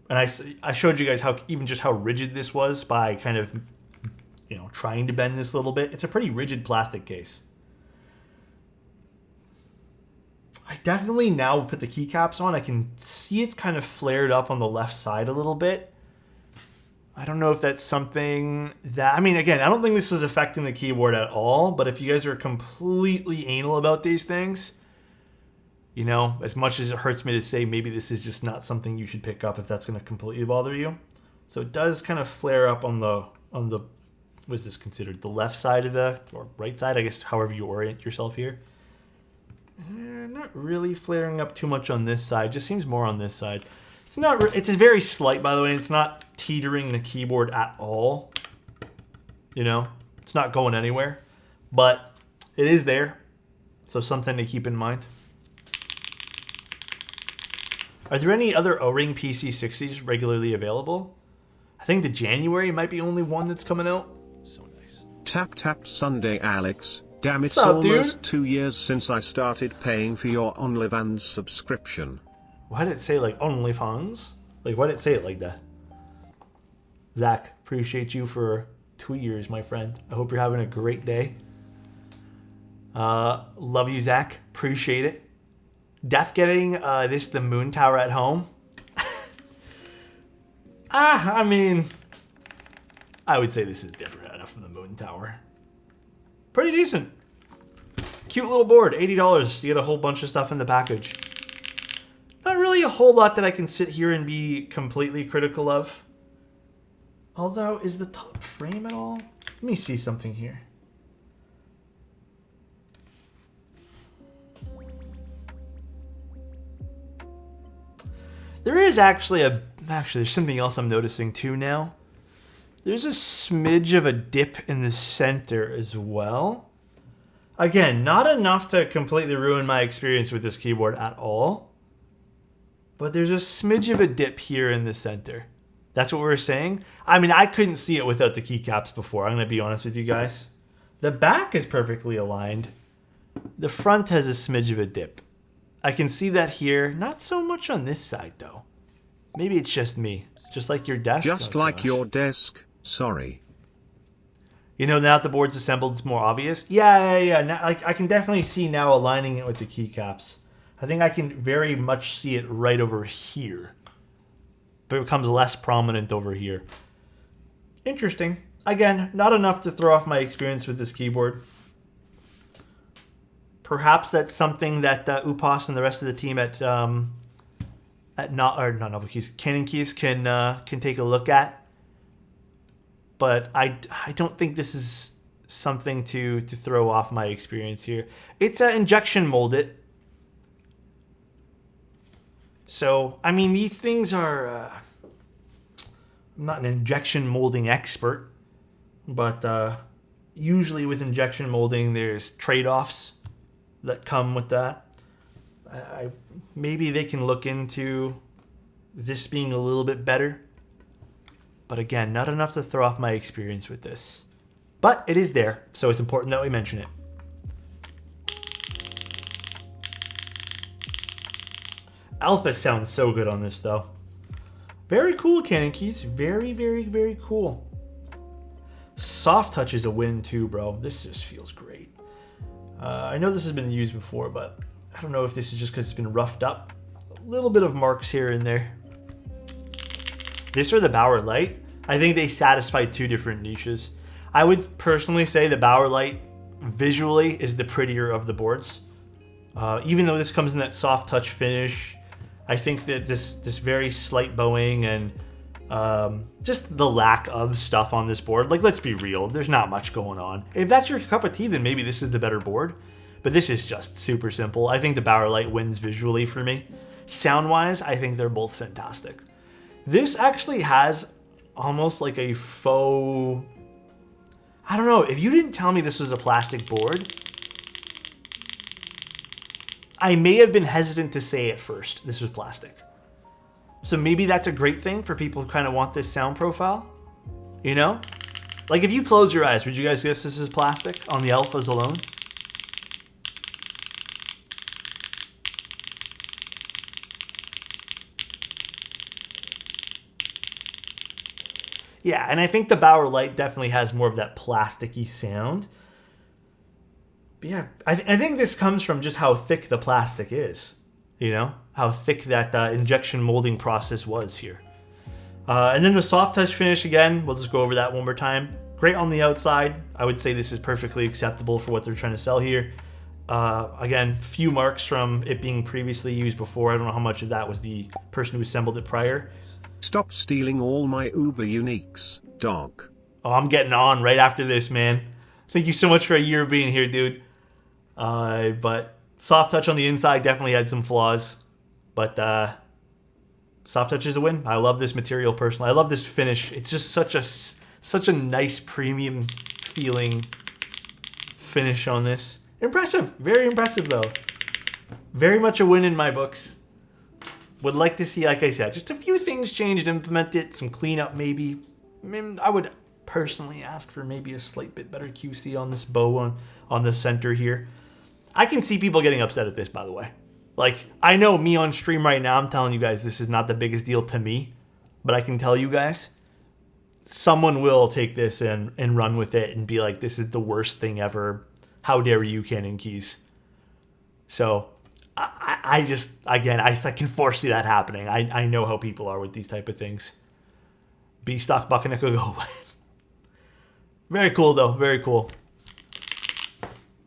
And I showed you guys how rigid this was by kind of, trying to bend this a little bit. It's a pretty rigid plastic case. I definitely now put the keycaps on. I can see it's kind of flared up on the left side a little bit. I don't know if that's something that... again, I don't think this is affecting the keyboard at all, but if you guys are completely anal about these things, as much as it hurts me to say, maybe this is just not something you should pick up if that's going to completely bother you. So it does kind of flare up on the what is this considered? The left side of or right side, I guess, however you orient yourself here. Not really flaring up too much on this side. Just seems more on this side. It's very slight, by the way. It's not teetering the keyboard at all. It's not going anywhere. But it is there. So something to keep in mind. Are there any other O-ring PC60s regularly available? I think the January might be only one that's coming out. So nice. Tap tap Sunday, Alex. Damn, it's What's up, almost dude? 2 years since I started paying for your OnlyFans subscription. Why did it say like OnlyFans? Why did it say it like that? Zach, appreciate you for 2 years, my friend. I hope you're having a great day. Love you, Zach. Appreciate it. Def getting the moon tower at home. I would say this is different enough from the moon tower. Pretty decent. Cute little board, $80. You get a whole bunch of stuff in the package. Not really a whole lot that I can sit here and be completely critical of. Although, is the top frame at all? Let me see something here. There is actually there's something else I'm noticing too now. There's a smidge of a dip in the center as well. Again, not enough to completely ruin my experience with this keyboard at all. But there's a smidge of a dip here in the center. That's what we were saying. I couldn't see it without the keycaps before. I'm going to be honest with you guys. The back is perfectly aligned. The front has a smidge of a dip. I can see that here. Not so much on this side, though. Maybe it's just me. Just like your desk. Just like your desk. Sorry. Now that the board's assembled, it's more obvious. Yeah. Now, I can definitely see now aligning it with the keycaps. I think I can very much see it right over here. But it becomes less prominent over here. Interesting. Again, not enough to throw off my experience with this keyboard. Perhaps that's something that Upas and the rest of the team at Canon Keys can take a look at. But I don't think this is something to throw off my experience here. It's injection molded. So, these things are... I'm not an injection molding expert. But usually with injection molding, there's trade-offs that come with that. Maybe they can look into this being a little bit better. But again, not enough to throw off my experience with this. But it is there, so it's important that we mention it. Alpha sounds so good on this, though. Very cool, Canon Keys. Very, very, very cool. Soft touch is a win, too, bro. This just feels great. I know this has been used before, but I don't know if this is just because it's been roughed up. A little bit of marks here and there. This or the Bauer Light, I think they satisfy two different niches. I would personally say the Bauer Light visually is the prettier of the boards. Even though this comes in that soft touch finish, I think that this very slight bowing and just the lack of stuff on this board, let's be real, there's not much going on. If that's your cup of tea, then maybe this is the better board. But this is just super simple. I think the Bauer Light wins visually for me. Sound-wise, I think they're both fantastic. This actually has almost like a faux... I don't know. If you didn't tell me this was a plastic board, I may have been hesitant to say at first this was plastic. So maybe that's a great thing for people who kind of want this sound profile. Like, if you close your eyes, would you guys guess this is plastic on the alphas alone? Yeah, and I think the Bauer Light definitely has more of that plasticky sound. But yeah, I think this comes from just how thick the plastic is. You know, how thick that injection molding process was here. And then the soft touch finish again, we'll just go over that one more time. Great on the outside. I would say this is perfectly acceptable for what they're trying to sell here. Again, few marks from it being previously used before. I don't know how much of that was the person who assembled it prior. Stop stealing all my Uber uniques, dog. Oh, I'm getting on right after this, man. Thank you so much for a year of being here, dude. But soft touch on the inside definitely had some flaws. But soft touch is a win. I love this material personally. I love this finish. It's just such a nice premium feeling finish on this. Impressive. Very impressive, though. Very much a win in my books. Would like to see, like I said, just a few things changed, implemented, some cleanup maybe. I mean, I would personally ask for maybe a slight bit better QC on this bow on the center here. I can see people getting upset at this, by the way. Like, I know me on stream right now, I'm telling you guys this is not the biggest deal to me. But I can tell you guys, someone will take this and run with it and be like, this is the worst thing ever. How dare you, Canon Keys? So I just, again, I can foresee that happening. I know how people are with these type of things. B-Stock Bakeneko Go. Very cool, though. Very cool.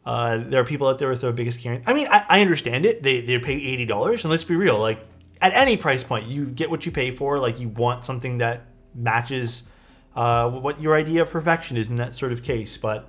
There are people out there with their biggest carrying. I mean, I understand it. They pay $80. And let's be real. Like, at any price point, you get what you pay for. Like, you want something that matches what your idea of perfection is in that sort of case. But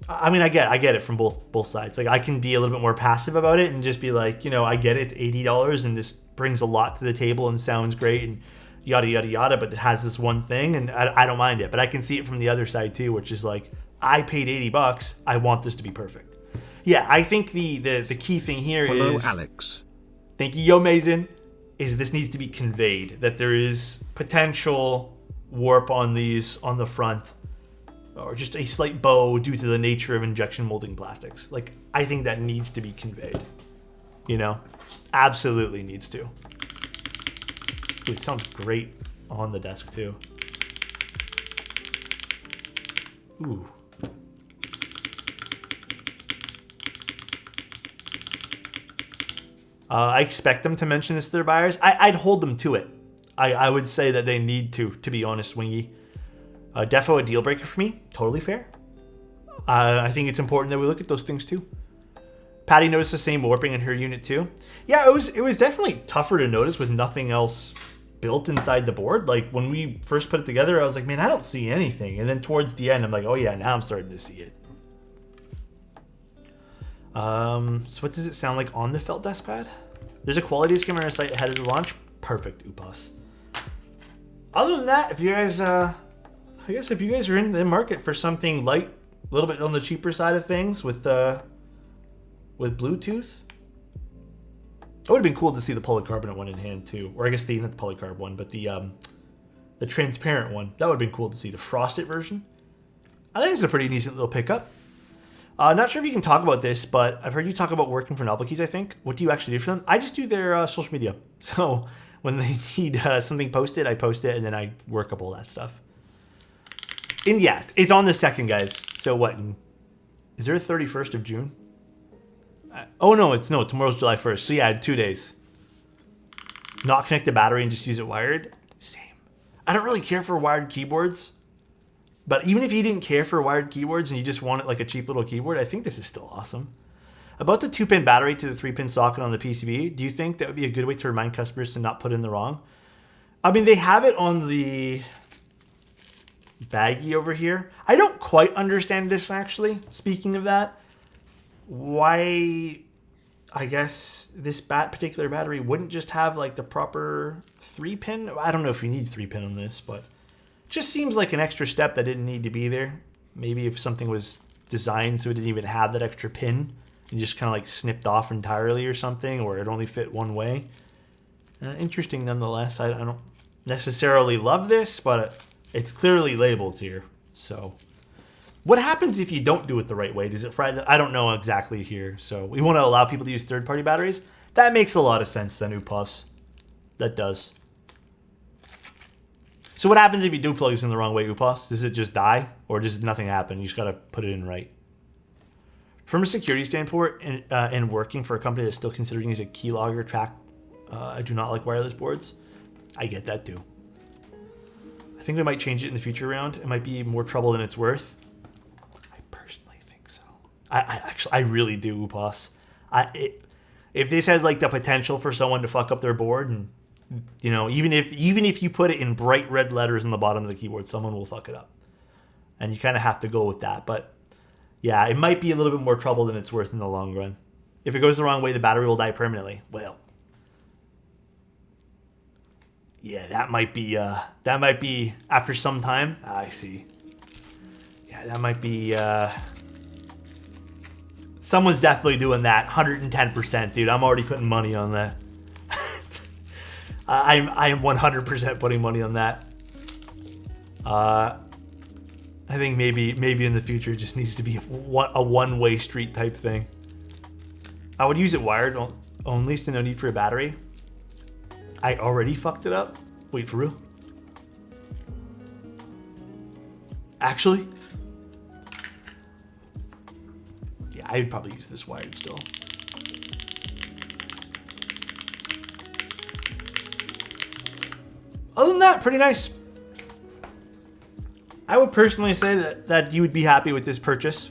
I mean, I get it from both sides. Like, I can be a little bit more passive about it and just be like, you know, I get it, it's $80 and this brings a lot to the table and sounds great and yada yada yada, but it has this one thing and I don't mind it. But I can see it from the other side too, which is like, I paid $80, I want this to be perfect. Yeah, I think the key thing here Hello, is, Alex. Thank you, Yo Mason, is this needs to be conveyed, that there is potential warp on these on the front, or just a slight bow due to the nature of injection molding plastics. Like, I think that needs to be conveyed. You know? Absolutely needs to. Dude, it sounds great on the desk, too. Ooh. I expect them to mention this to their buyers. I'd hold them to it. I would say that they need to be honest, Wingy. Defo a deal breaker for me. Totally fair. I think it's important that we look at those things too. Patty noticed the same warping in her unit too. Yeah, it was definitely tougher to notice with nothing else built inside the board. Like, when we first put it together, I was like, man, I don't see anything. And then towards the end, I'm like, oh yeah, now I'm starting to see it. So what does it sound like on the felt desk pad? There's a quality scheme on our site ahead of the launch. Perfect, Upas. Other than that, if you guys, I guess if you guys are in the market for something light, a little bit on the cheaper side of things with Bluetooth, it would have been cool to see the polycarbonate one in hand too, or I guess not the polycarb one, but the transparent one. That would have been cool to see the frosted version. I think it's a pretty decent little pickup. Not sure if you can talk about this, but I've heard you talk about working for Novelkeys, I think. What do you actually do for them? I just do their social media. So when they need something posted, I post it, and then I work up all that stuff. And yeah, it's on the 2nd, guys. So what? Is there a 31st of June? Oh, no, tomorrow's July 1st. So yeah, 2 days. Not connect the battery and just use it wired? Same. I don't really care for wired keyboards. But even if you didn't care for wired keyboards and you just wanted like a cheap little keyboard, I think this is still awesome. About the 2-pin battery to the 3-pin socket on the PCB, do you think that would be a good way to remind customers to not put in the wrong? I mean, they have it on the baggie over here. I don't quite understand this, actually. Speaking of that, why, I guess, this particular battery wouldn't just have like the proper 3-pin? I don't know if you need 3-pin on this, but just seems like an extra step that didn't need to be there. Maybe if something was designed so it didn't even have that extra pin and just kind of like snipped off entirely or something, or it only fit one way. Interesting nonetheless. I don't necessarily love this, but It's clearly labeled here. So what happens if you don't do it the right way? Does it fry the... I don't know exactly here. So we want to allow people to use third-party batteries. That makes a lot of sense then, Upas. That does. So what happens if you do plug this in the wrong way, Upas? Does it just die? Or does nothing happen? You just got to put it in right. From a security standpoint and working for a company that's still considering using a keylogger track, I do not like wireless boards. I get that too. I think we might change it in the future round. It might be more trouble than it's worth. I personally think so. I really do, Upas. If this has like the potential for someone to fuck up their board, and you know, even if you put it in bright red letters on the bottom of the keyboard, someone will fuck it up, and you kind of have to go with that. But yeah, it might be a little bit more trouble than it's worth in the long run. If it goes the wrong way, the battery will die permanently. Well, yeah, that might be after some time. I see. Yeah, that might be. Someone's definitely doing that. 110%, dude. I'm already putting money on that. I am 100% putting money on that. I think maybe in the future it just needs to be a one-way street type thing. I would use it wired only, so no need for a battery. I already fucked it up. Wait, for real? Actually? Yeah, I'd probably use this wired still. Other than that, pretty nice. I would personally say that you would be happy with this purchase.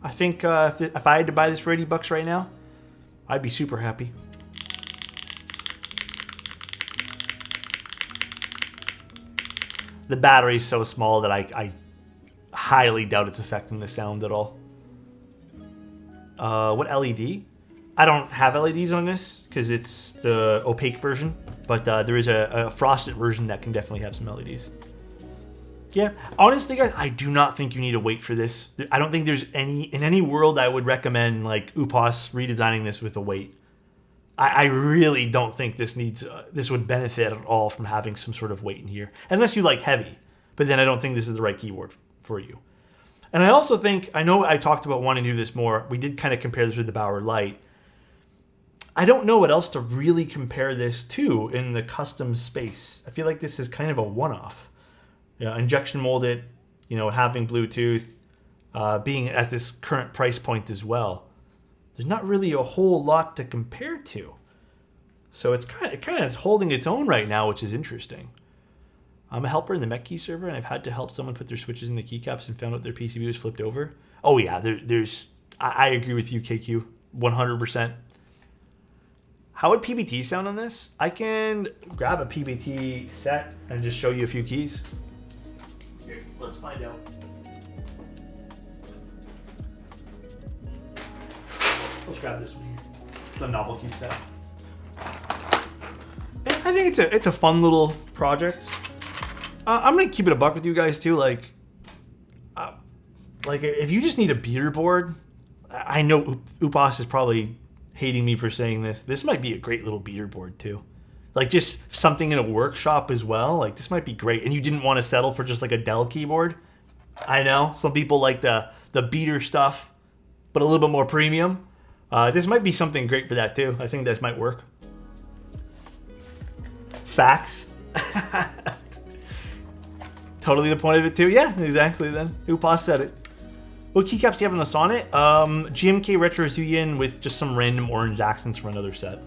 I think if I had to buy this for $80 right now, I'd be super happy. The battery is so small that I highly doubt it's affecting the sound at all. What LED? I don't have LEDs on this because it's the opaque version, but there is a frosted version that can definitely have some LEDs. Yeah, honestly, guys, I do not think you need to wait for this. I don't think there's in any world I would recommend like Upas redesigning this with a weight. I really don't think this would benefit at all from having some sort of weight in here, unless you like heavy. But then I don't think this is the right keyboard for you. And I also think, I know I talked about wanting to do this more. We did kind of compare this with the Bauer Light. I don't know what else to really compare this to in the custom space. I feel like this is kind of a one-off. Injection molded, having Bluetooth, being at this current price point as well. There's not really a whole lot to compare to. So it kind of is holding its own right now, which is interesting. I'm a helper in the Mech Key server, and I've had to help someone put their switches in the keycaps and found out their PCB was flipped over. Oh yeah, I agree with you, KQ, 100%. How would PBT sound on this? I can grab a PBT set and just show you a few keys. Here, let's find out. Let's grab this one here. It's a novel key set. I think it's a fun little project. I'm gonna keep it a buck with you guys too. Like if you just need a beater board, I know Upas is probably hating me for saying this. This might be a great little beater board too. Like just something in a workshop as well. Like this might be great. And you didn't want to settle for just like a Dell keyboard. I know some people like the beater stuff, but a little bit more premium. This might be something great for that too. I think this might work. Facts. Totally the point of it too. Yeah, exactly then. Upas said it. What keycaps do you have on the Sonnet? GMK Retro Zuyin with just some random orange accents from another set.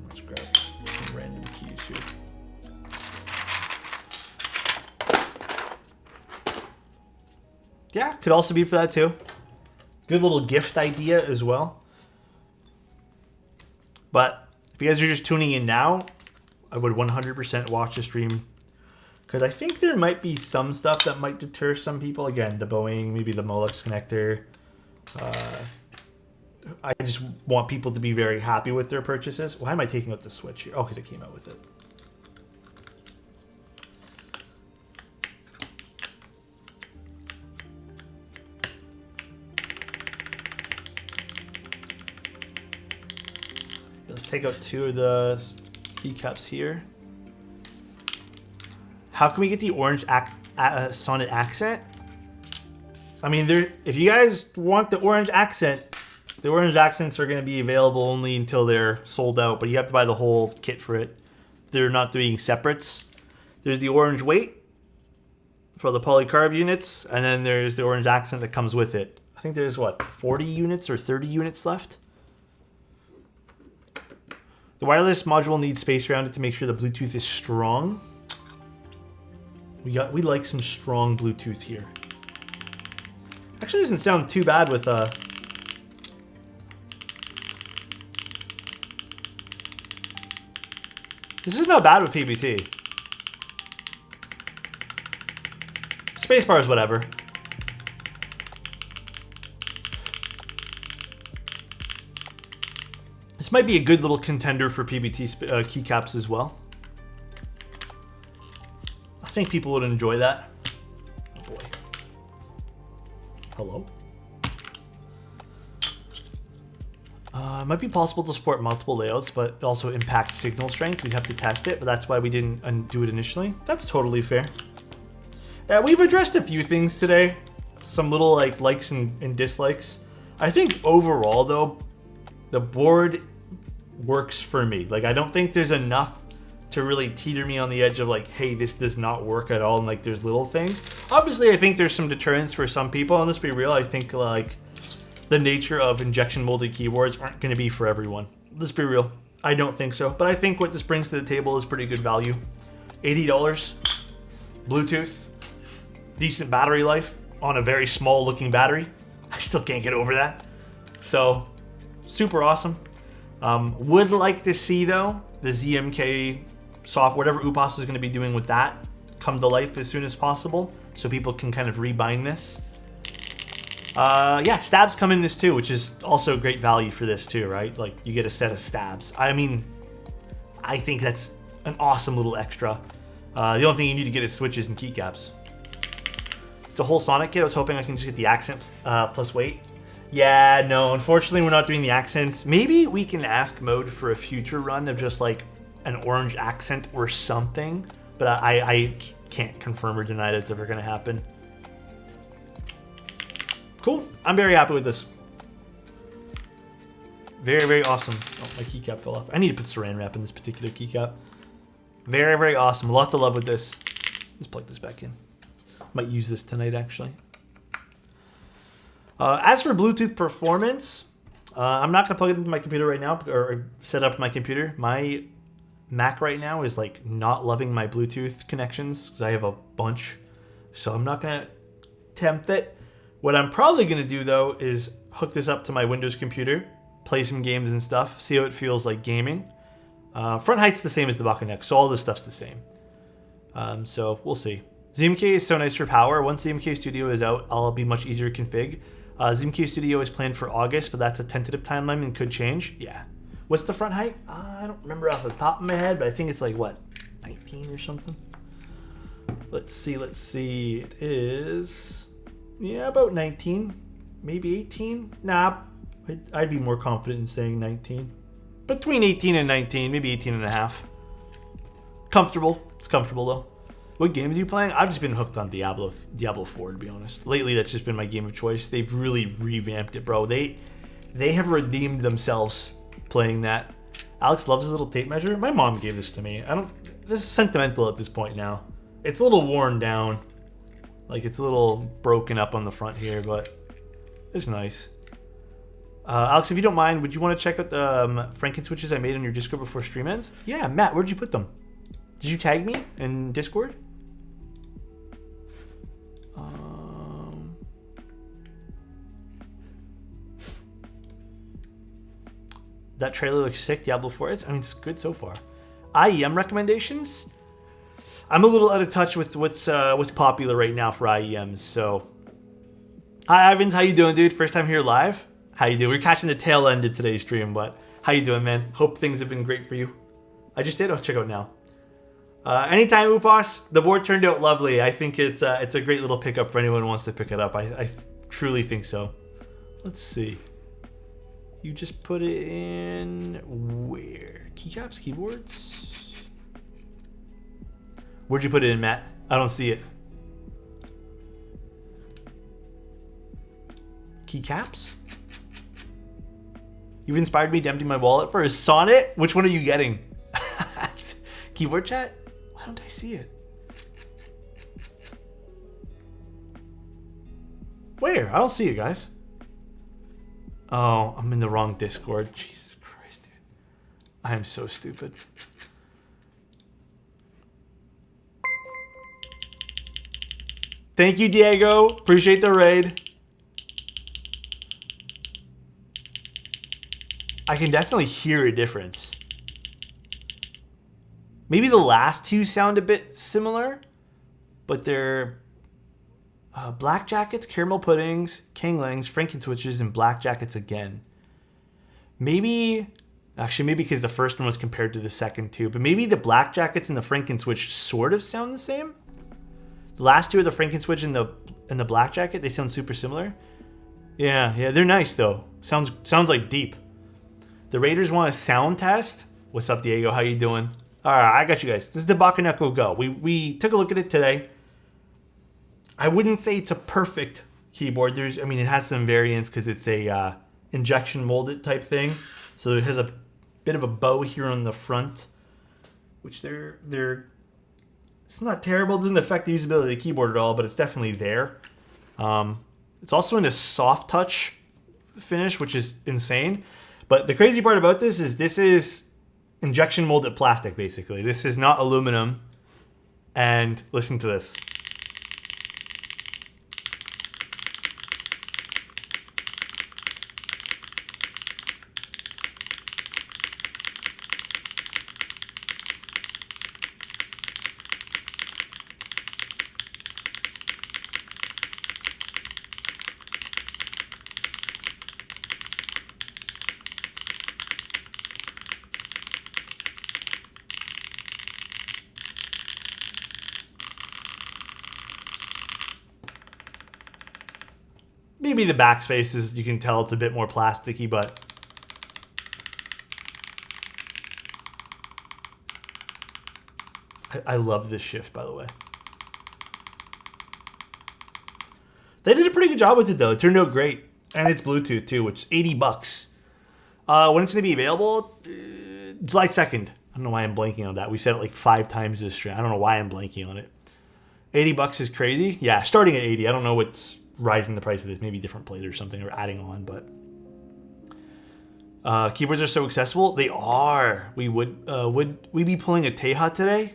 Let's grab some random keys here. Yeah, could also be for that too. Good little gift idea as well. But if you guys are just tuning in now, I would 100% watch the stream. Because I think there might be some stuff that might deter some people. Again, the Boeing, maybe the Molex connector. I just want people to be very happy with their purchases. Why am I taking out the switch here? Oh, because it came out with it. Let's take out two of the keycaps here. How can we get the orange sonnet accent? I mean, if you guys want the orange accent, the orange accents are going to be available only until they're sold out, but you have to buy the whole kit for it. They're not doing separates. There's the orange weight for the polycarb units, and then there's the orange accent that comes with it. I think there's, what, 40 units or 30 units left? The wireless module needs space around it to make sure the Bluetooth is strong. We like some strong Bluetooth here. Actually doesn't sound too bad with this is not bad with PBT. Spacebar is whatever. This might be a good little contender for PBT keycaps as well. I think people would enjoy that. Oh boy. Hello? It might be possible to support multiple layouts, but it also impacts signal strength. We'd have to test it, but that's why we didn't do it initially. That's totally fair. We've addressed a few things today. Some little likes and dislikes. I think overall, though, the board works for me. I don't think there's enough to really teeter me on the edge of hey, this does not work at all, and there's little things. Obviously, I think there's some deterrents for some people, and let's be real, I think the nature of injection molded keyboards aren't going to be for everyone. Let's be real. I don't think so, but I think what this brings to the table is pretty good value. $80, Bluetooth, decent battery life on a very small looking battery. I still can't get over that. So, super awesome. Would like to see, though, the ZMK software, whatever UPOS is going to be doing with that, come to life as soon as possible, so people can kind of rebind this. Yeah, stabs come in this too, which is also great value for this too, right? You get a set of stabs. I mean, I think that's an awesome little extra. The only thing you need to get is switches and keycaps. It's a whole Sonic kit. I was hoping I can just get the accent plus weight. Yeah, no, unfortunately we're not doing the accents. Maybe we can ask Mode for a future run of just an orange accent or something, but I can't confirm or deny that's ever going to happen. Cool. I'm very happy with this. Very, very awesome. Oh, my keycap fell off. I need to put saran wrap in this particular keycap. Very, very awesome. A lot to love with this. Let's plug this back in. Might use this tonight, actually. As for Bluetooth performance, I'm not going to plug it into my computer right now or set up my computer. My Mac right now is not loving my Bluetooth connections because I have a bunch. So I'm not going to attempt it. What I'm probably going to do, though, is hook this up to my Windows computer, play some games and stuff, see how it feels like gaming. Front height's the same as the Bakeneko, so all this stuff's the same. So we'll see. ZMK is so nice for power. Once ZMK Studio is out, I'll be much easier to config. ZMK Studio is planned for August, but that's a tentative timeline and could change. Yeah. What's the front height? I don't remember off the top of my head, but I think it's 19 or something? Let's see. It is... yeah, about 19, maybe 18. Nah, I'd be more confident in saying 19. Between 18 and 19, maybe 18 and a half. Comfortable. It's comfortable, though. What games are you playing? I've just been hooked on Diablo 4, to be honest. Lately, that's just been my game of choice. They've really revamped it, bro. They have redeemed themselves playing that. Alex loves his little tape measure. My mom gave this to me. This is sentimental at this point now. It's a little worn down. It's a little broken up on the front here, but it's nice. Alex, if you don't mind, would you want to check out the Franken switches I made on your Discord before stream ends? Yeah, Matt, where'd you put them? Did you tag me in Discord? That trailer looks sick. Diablo 4. It's good so far. IEM recommendations? I'm a little out of touch with what's popular right now for IEMs. So, hi Ivans, how you doing, dude? First time here live. How you doing? We're catching the tail end of today's stream, but how you doing, man? Hope things have been great for you. I just did. I'll check out now. Anytime UPOS, the board turned out lovely. I think it's a great little pickup for anyone who wants to pick it up. I truly think so. Let's see. You just put it in where? Keycaps, keyboards. Where'd you put it in, Matt? I don't see it. Keycaps? You've inspired me to empty my wallet for a sonnet? Which one are you getting? Keyboard chat? Why don't I see it? Where? I don't see it, guys. Oh, I'm in the wrong Discord. Jesus Christ, dude. I am so stupid. Thank you, Diego. Appreciate the raid. I can definitely hear a difference. Maybe the last two sound a bit similar, but they're black jackets, caramel puddings, Kinglangs, Frankenswitches, and black jackets again. Maybe because the first one was compared to the second two, but maybe the black jackets and the Frankenswitch sort of sound the same. The last two are the Frankenswitch and the black jacket. They sound super similar. Yeah, they're nice though. Sounds like deep. The Raiders want a sound test. What's up, Diego? How you doing? All right, I got you guys. This is the Bakeneko Go. We took a look at it today. I wouldn't say it's a perfect keyboard. It has some variants because it's a injection molded type thing. So it has a bit of a bow here on the front, which it's not terrible. It doesn't affect the usability of the keyboard at all, but it's definitely there. It's also in a soft touch finish, which is insane. But the crazy part about this is injection molded plastic, basically. This is not aluminum. And listen to this. Maybe the backspace is, you can tell it's a bit more plasticky, but I love this shift, by the way. They did a pretty good job with it, though. It turned out great. And it's Bluetooth, too, which is $80. When it's going to be available? July 2nd. I don't know why I'm blanking on that. We said it like 5 times this stream. I don't know why I'm blanking on it. $80 is crazy. Yeah, starting at 80. I don't know what's rising the price of this. Maybe different plate or something, or adding on, but keyboards are so accessible. They are. Would we be pulling a Teja today?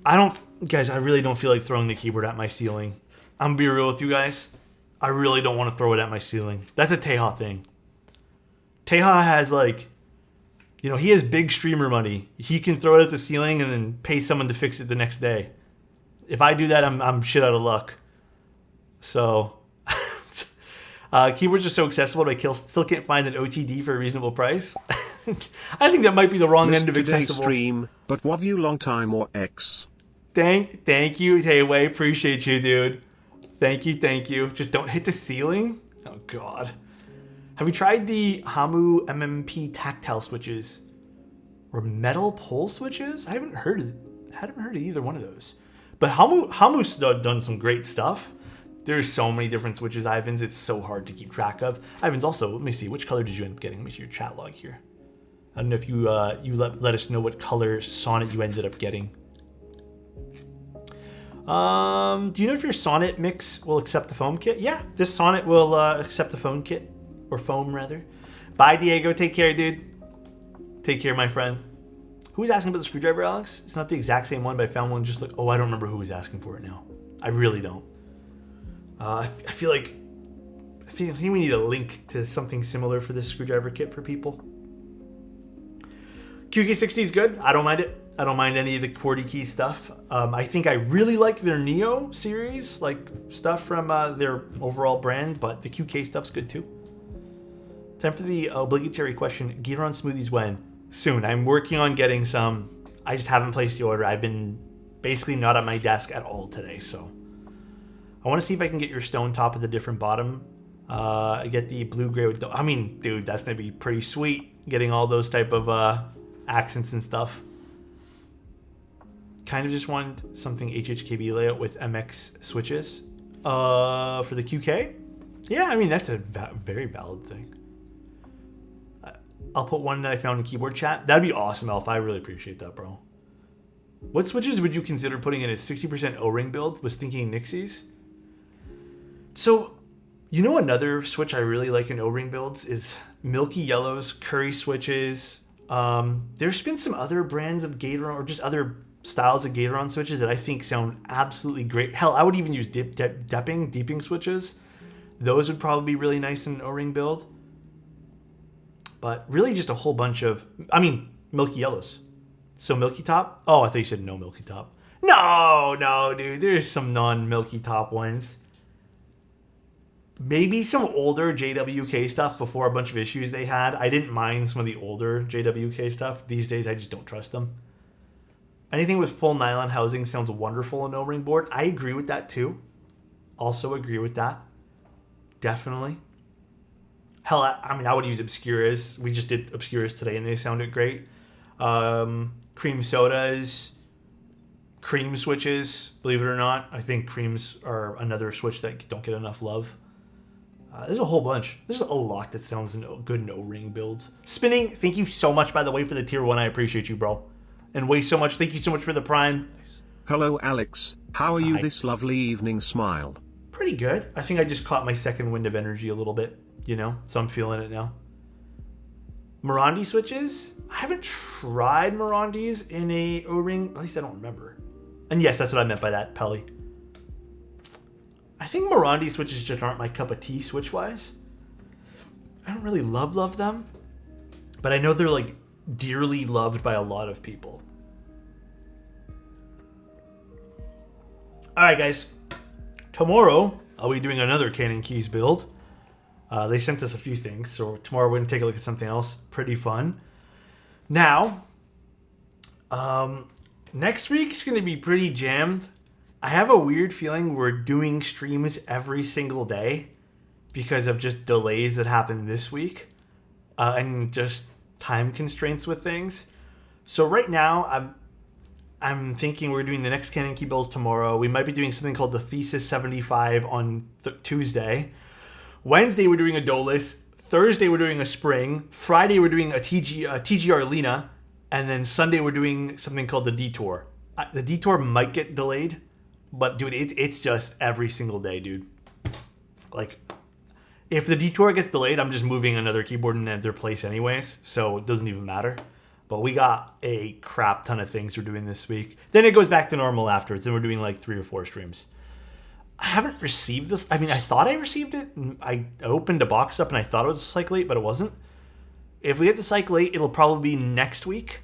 Guys, I really don't feel like throwing the keyboard at my ceiling. I'm gonna be real with you guys. I really don't want to throw it at my ceiling. That's a Teja thing. Teja has he has big streamer money. He can throw it at the ceiling and then pay someone to fix it the next day. If I do that, I'm shit out of luck. So, keyboards are so accessible, but I still can't find an OTD for a reasonable price. I think that might be the wrong end of accessible. Stream, but love you long time or X. Thank you, Tayway. Appreciate you, dude. Thank you. Just don't hit the ceiling. Oh God. Have you tried the Hamu MMP tactile switches or metal pole switches? I haven't heard of either one of those. But Hamu's done some great stuff. There's so many different switches, Ivans. It's so hard to keep track of. Ivans, also, let me see. Which color did you end up getting? Let me see your chat log here. I don't know if you let us know what color sonnet you ended up getting. Do you know if your sonnet mix will accept the foam kit? Yeah, this sonnet will accept the foam kit. Or foam, rather. Bye, Diego. Take care, dude. Take care, my friend. Who's asking about the screwdriver, Alex? It's not the exact same one, but I found one just like... Oh, I don't remember who was asking for it now. I really don't. I feel like we need a link to something similar for this screwdriver kit for people. QK60 is good. I don't mind it. I don't mind any of the QWERTY key stuff. I think I really like their Neo series, like stuff from their overall brand, but the QK stuff's good too. Time for the obligatory question. Gear on smoothies when? Soon. I'm working on getting some. I just haven't placed the order. I've been basically not at my desk at all today, so. I want to see if I can get your stone top with a different bottom. Get the blue gray with dude, that's going to be pretty sweet. Getting all those type of accents and stuff. kind of just wanted something HHKB layout with MX switches. For the QK? Yeah, I mean, that's a very valid thing. I'll put one that I found in keyboard chat. That'd be awesome, Elf. I really appreciate that, bro. What switches would you consider putting in a 60% O-ring build? Was thinking Nixies. So, you know, another switch I really like in O-ring builds is Milky Yellow's Curry switches. There's been some other brands of Gatoron, or just other styles of Gatoron switches that I think sound absolutely great. Hell, I would even use deeping switches. Those would probably be really nice in an O-ring build. But really just a whole bunch of, I mean, Milky Yellows. So Milky Top? Oh, I thought you said no Milky Top. No, dude. There's some non-Milky Top ones. Maybe some older JWK stuff before a bunch of issues they had. I didn't mind some of the older JWK stuff. These days, I just don't trust them. Anything with full nylon housing sounds wonderful in O-ring board. I agree with that too. Also agree with that. Definitely. Hell, I mean, I would use Obscuras. We just did Obscuras today and they sounded great. Cream sodas, cream switches, believe it or not. I think creams are another switch that don't get enough love. There's a whole bunch. There's a lot that sounds good in O-ring builds. Spinning, thank you so much, by the way, for the tier 1. I appreciate you, bro. And Way so much, thank you so much for the Prime. Hello, Alex. How are you this lovely evening? Smile. Pretty good. I think I just caught my second wind of energy a little bit, you know? So I'm feeling it now. Morandi switches? I haven't tried Morandis in a O-ring. At least I don't remember. And yes, that's what I meant by that, Pelly. I think Morandi switches just aren't my cup of tea switch-wise. I don't really love them. But I know they're like dearly loved by a lot of people. Alright guys. Tomorrow, I'll be doing another Canon Keys build. They sent us a few things, so tomorrow we're going to take a look at something else pretty fun. Now, next week's going to be pretty jammed. I have a weird feeling we're doing streams every single day because of just delays that happened this week and just time constraints with things. So right now, I'm thinking we're doing the next Canon Key builds tomorrow. We might be doing something called the Thesis 75 on Tuesday. Wednesday, we're doing a Dolus. Thursday, we're doing a Spring. Friday, we're doing a TGR Lena. And then Sunday, we're doing something called the Detour. The Detour might get delayed. But, dude, it's just every single day, dude. Like, if the Detour gets delayed, I'm just moving another keyboard in their place anyways. So it doesn't even matter. But we got a crap ton of things we're doing this week. Then it goes back to normal afterwards. And we're doing like 3 or 4 streams. I haven't received this. I mean, I thought I received it. I opened a box up and I thought it was Cycle 8, but it wasn't. If we get the Cycle 8, it'll probably be next week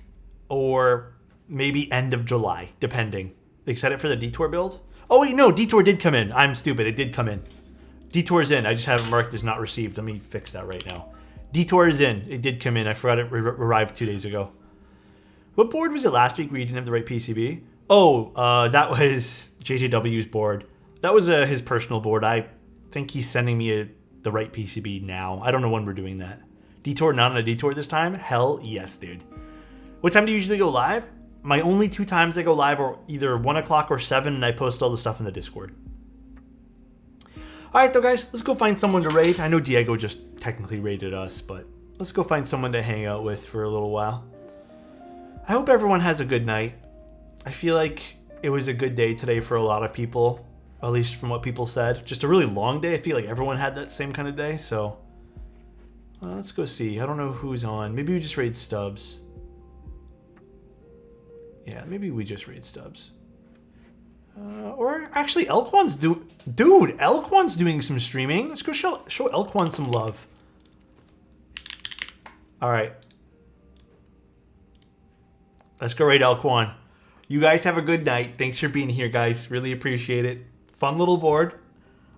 or maybe end of July, depending. They set it for the Detour build. Oh, wait, no, Detour did come in. I'm stupid. It did come in. Detour's in. I just have it marked as not received. Let me fix that right now. Detour is in. It did come in. I forgot it arrived 2 days ago. What board was it last week where you didn't have the right PCB? Oh, that was JJW's board. That was his personal board. I think he's sending me the right PCB now. I don't know when we're doing that. Detour, not on a Detour this time? Hell yes, dude. What time do you usually go live? My only 2 times I go live are either 1 o'clock or 7, and I post all the stuff in the Discord. All right, though, guys. Let's go find someone to raid. I know Diego just technically raided us, but let's go find someone to hang out with for a little while. I hope everyone has a good night. I feel like it was a good day today for a lot of people. At least from what people said. Just a really long day. I feel like everyone had that same kind of day. So let's go see. I don't know who's on. Maybe we just raid Stubbs. Yeah, maybe we just raid Stubbs. Or actually, Elquan's Dude, Elquan's doing some streaming. Let's go show Elquan some love. All right. Let's go raid Elquan. You guys have a good night. Thanks for being here, guys. Really appreciate it. Fun little board.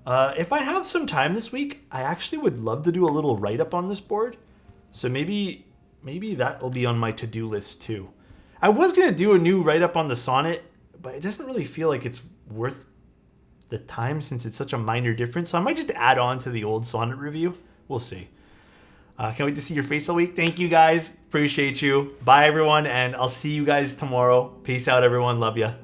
If I have some time this week, I actually would love to do a little write-up on this board. So maybe that will be on my to-do list too. I was going to do a new write-up on the Sonnet, but it doesn't really feel like it's worth the time since it's such a minor difference. So I might just add on to the old Sonnet review. We'll see. Can't wait to see your face all week. Thank you guys. Appreciate you. Bye, everyone. And I'll see you guys tomorrow. Peace out, everyone. Love ya.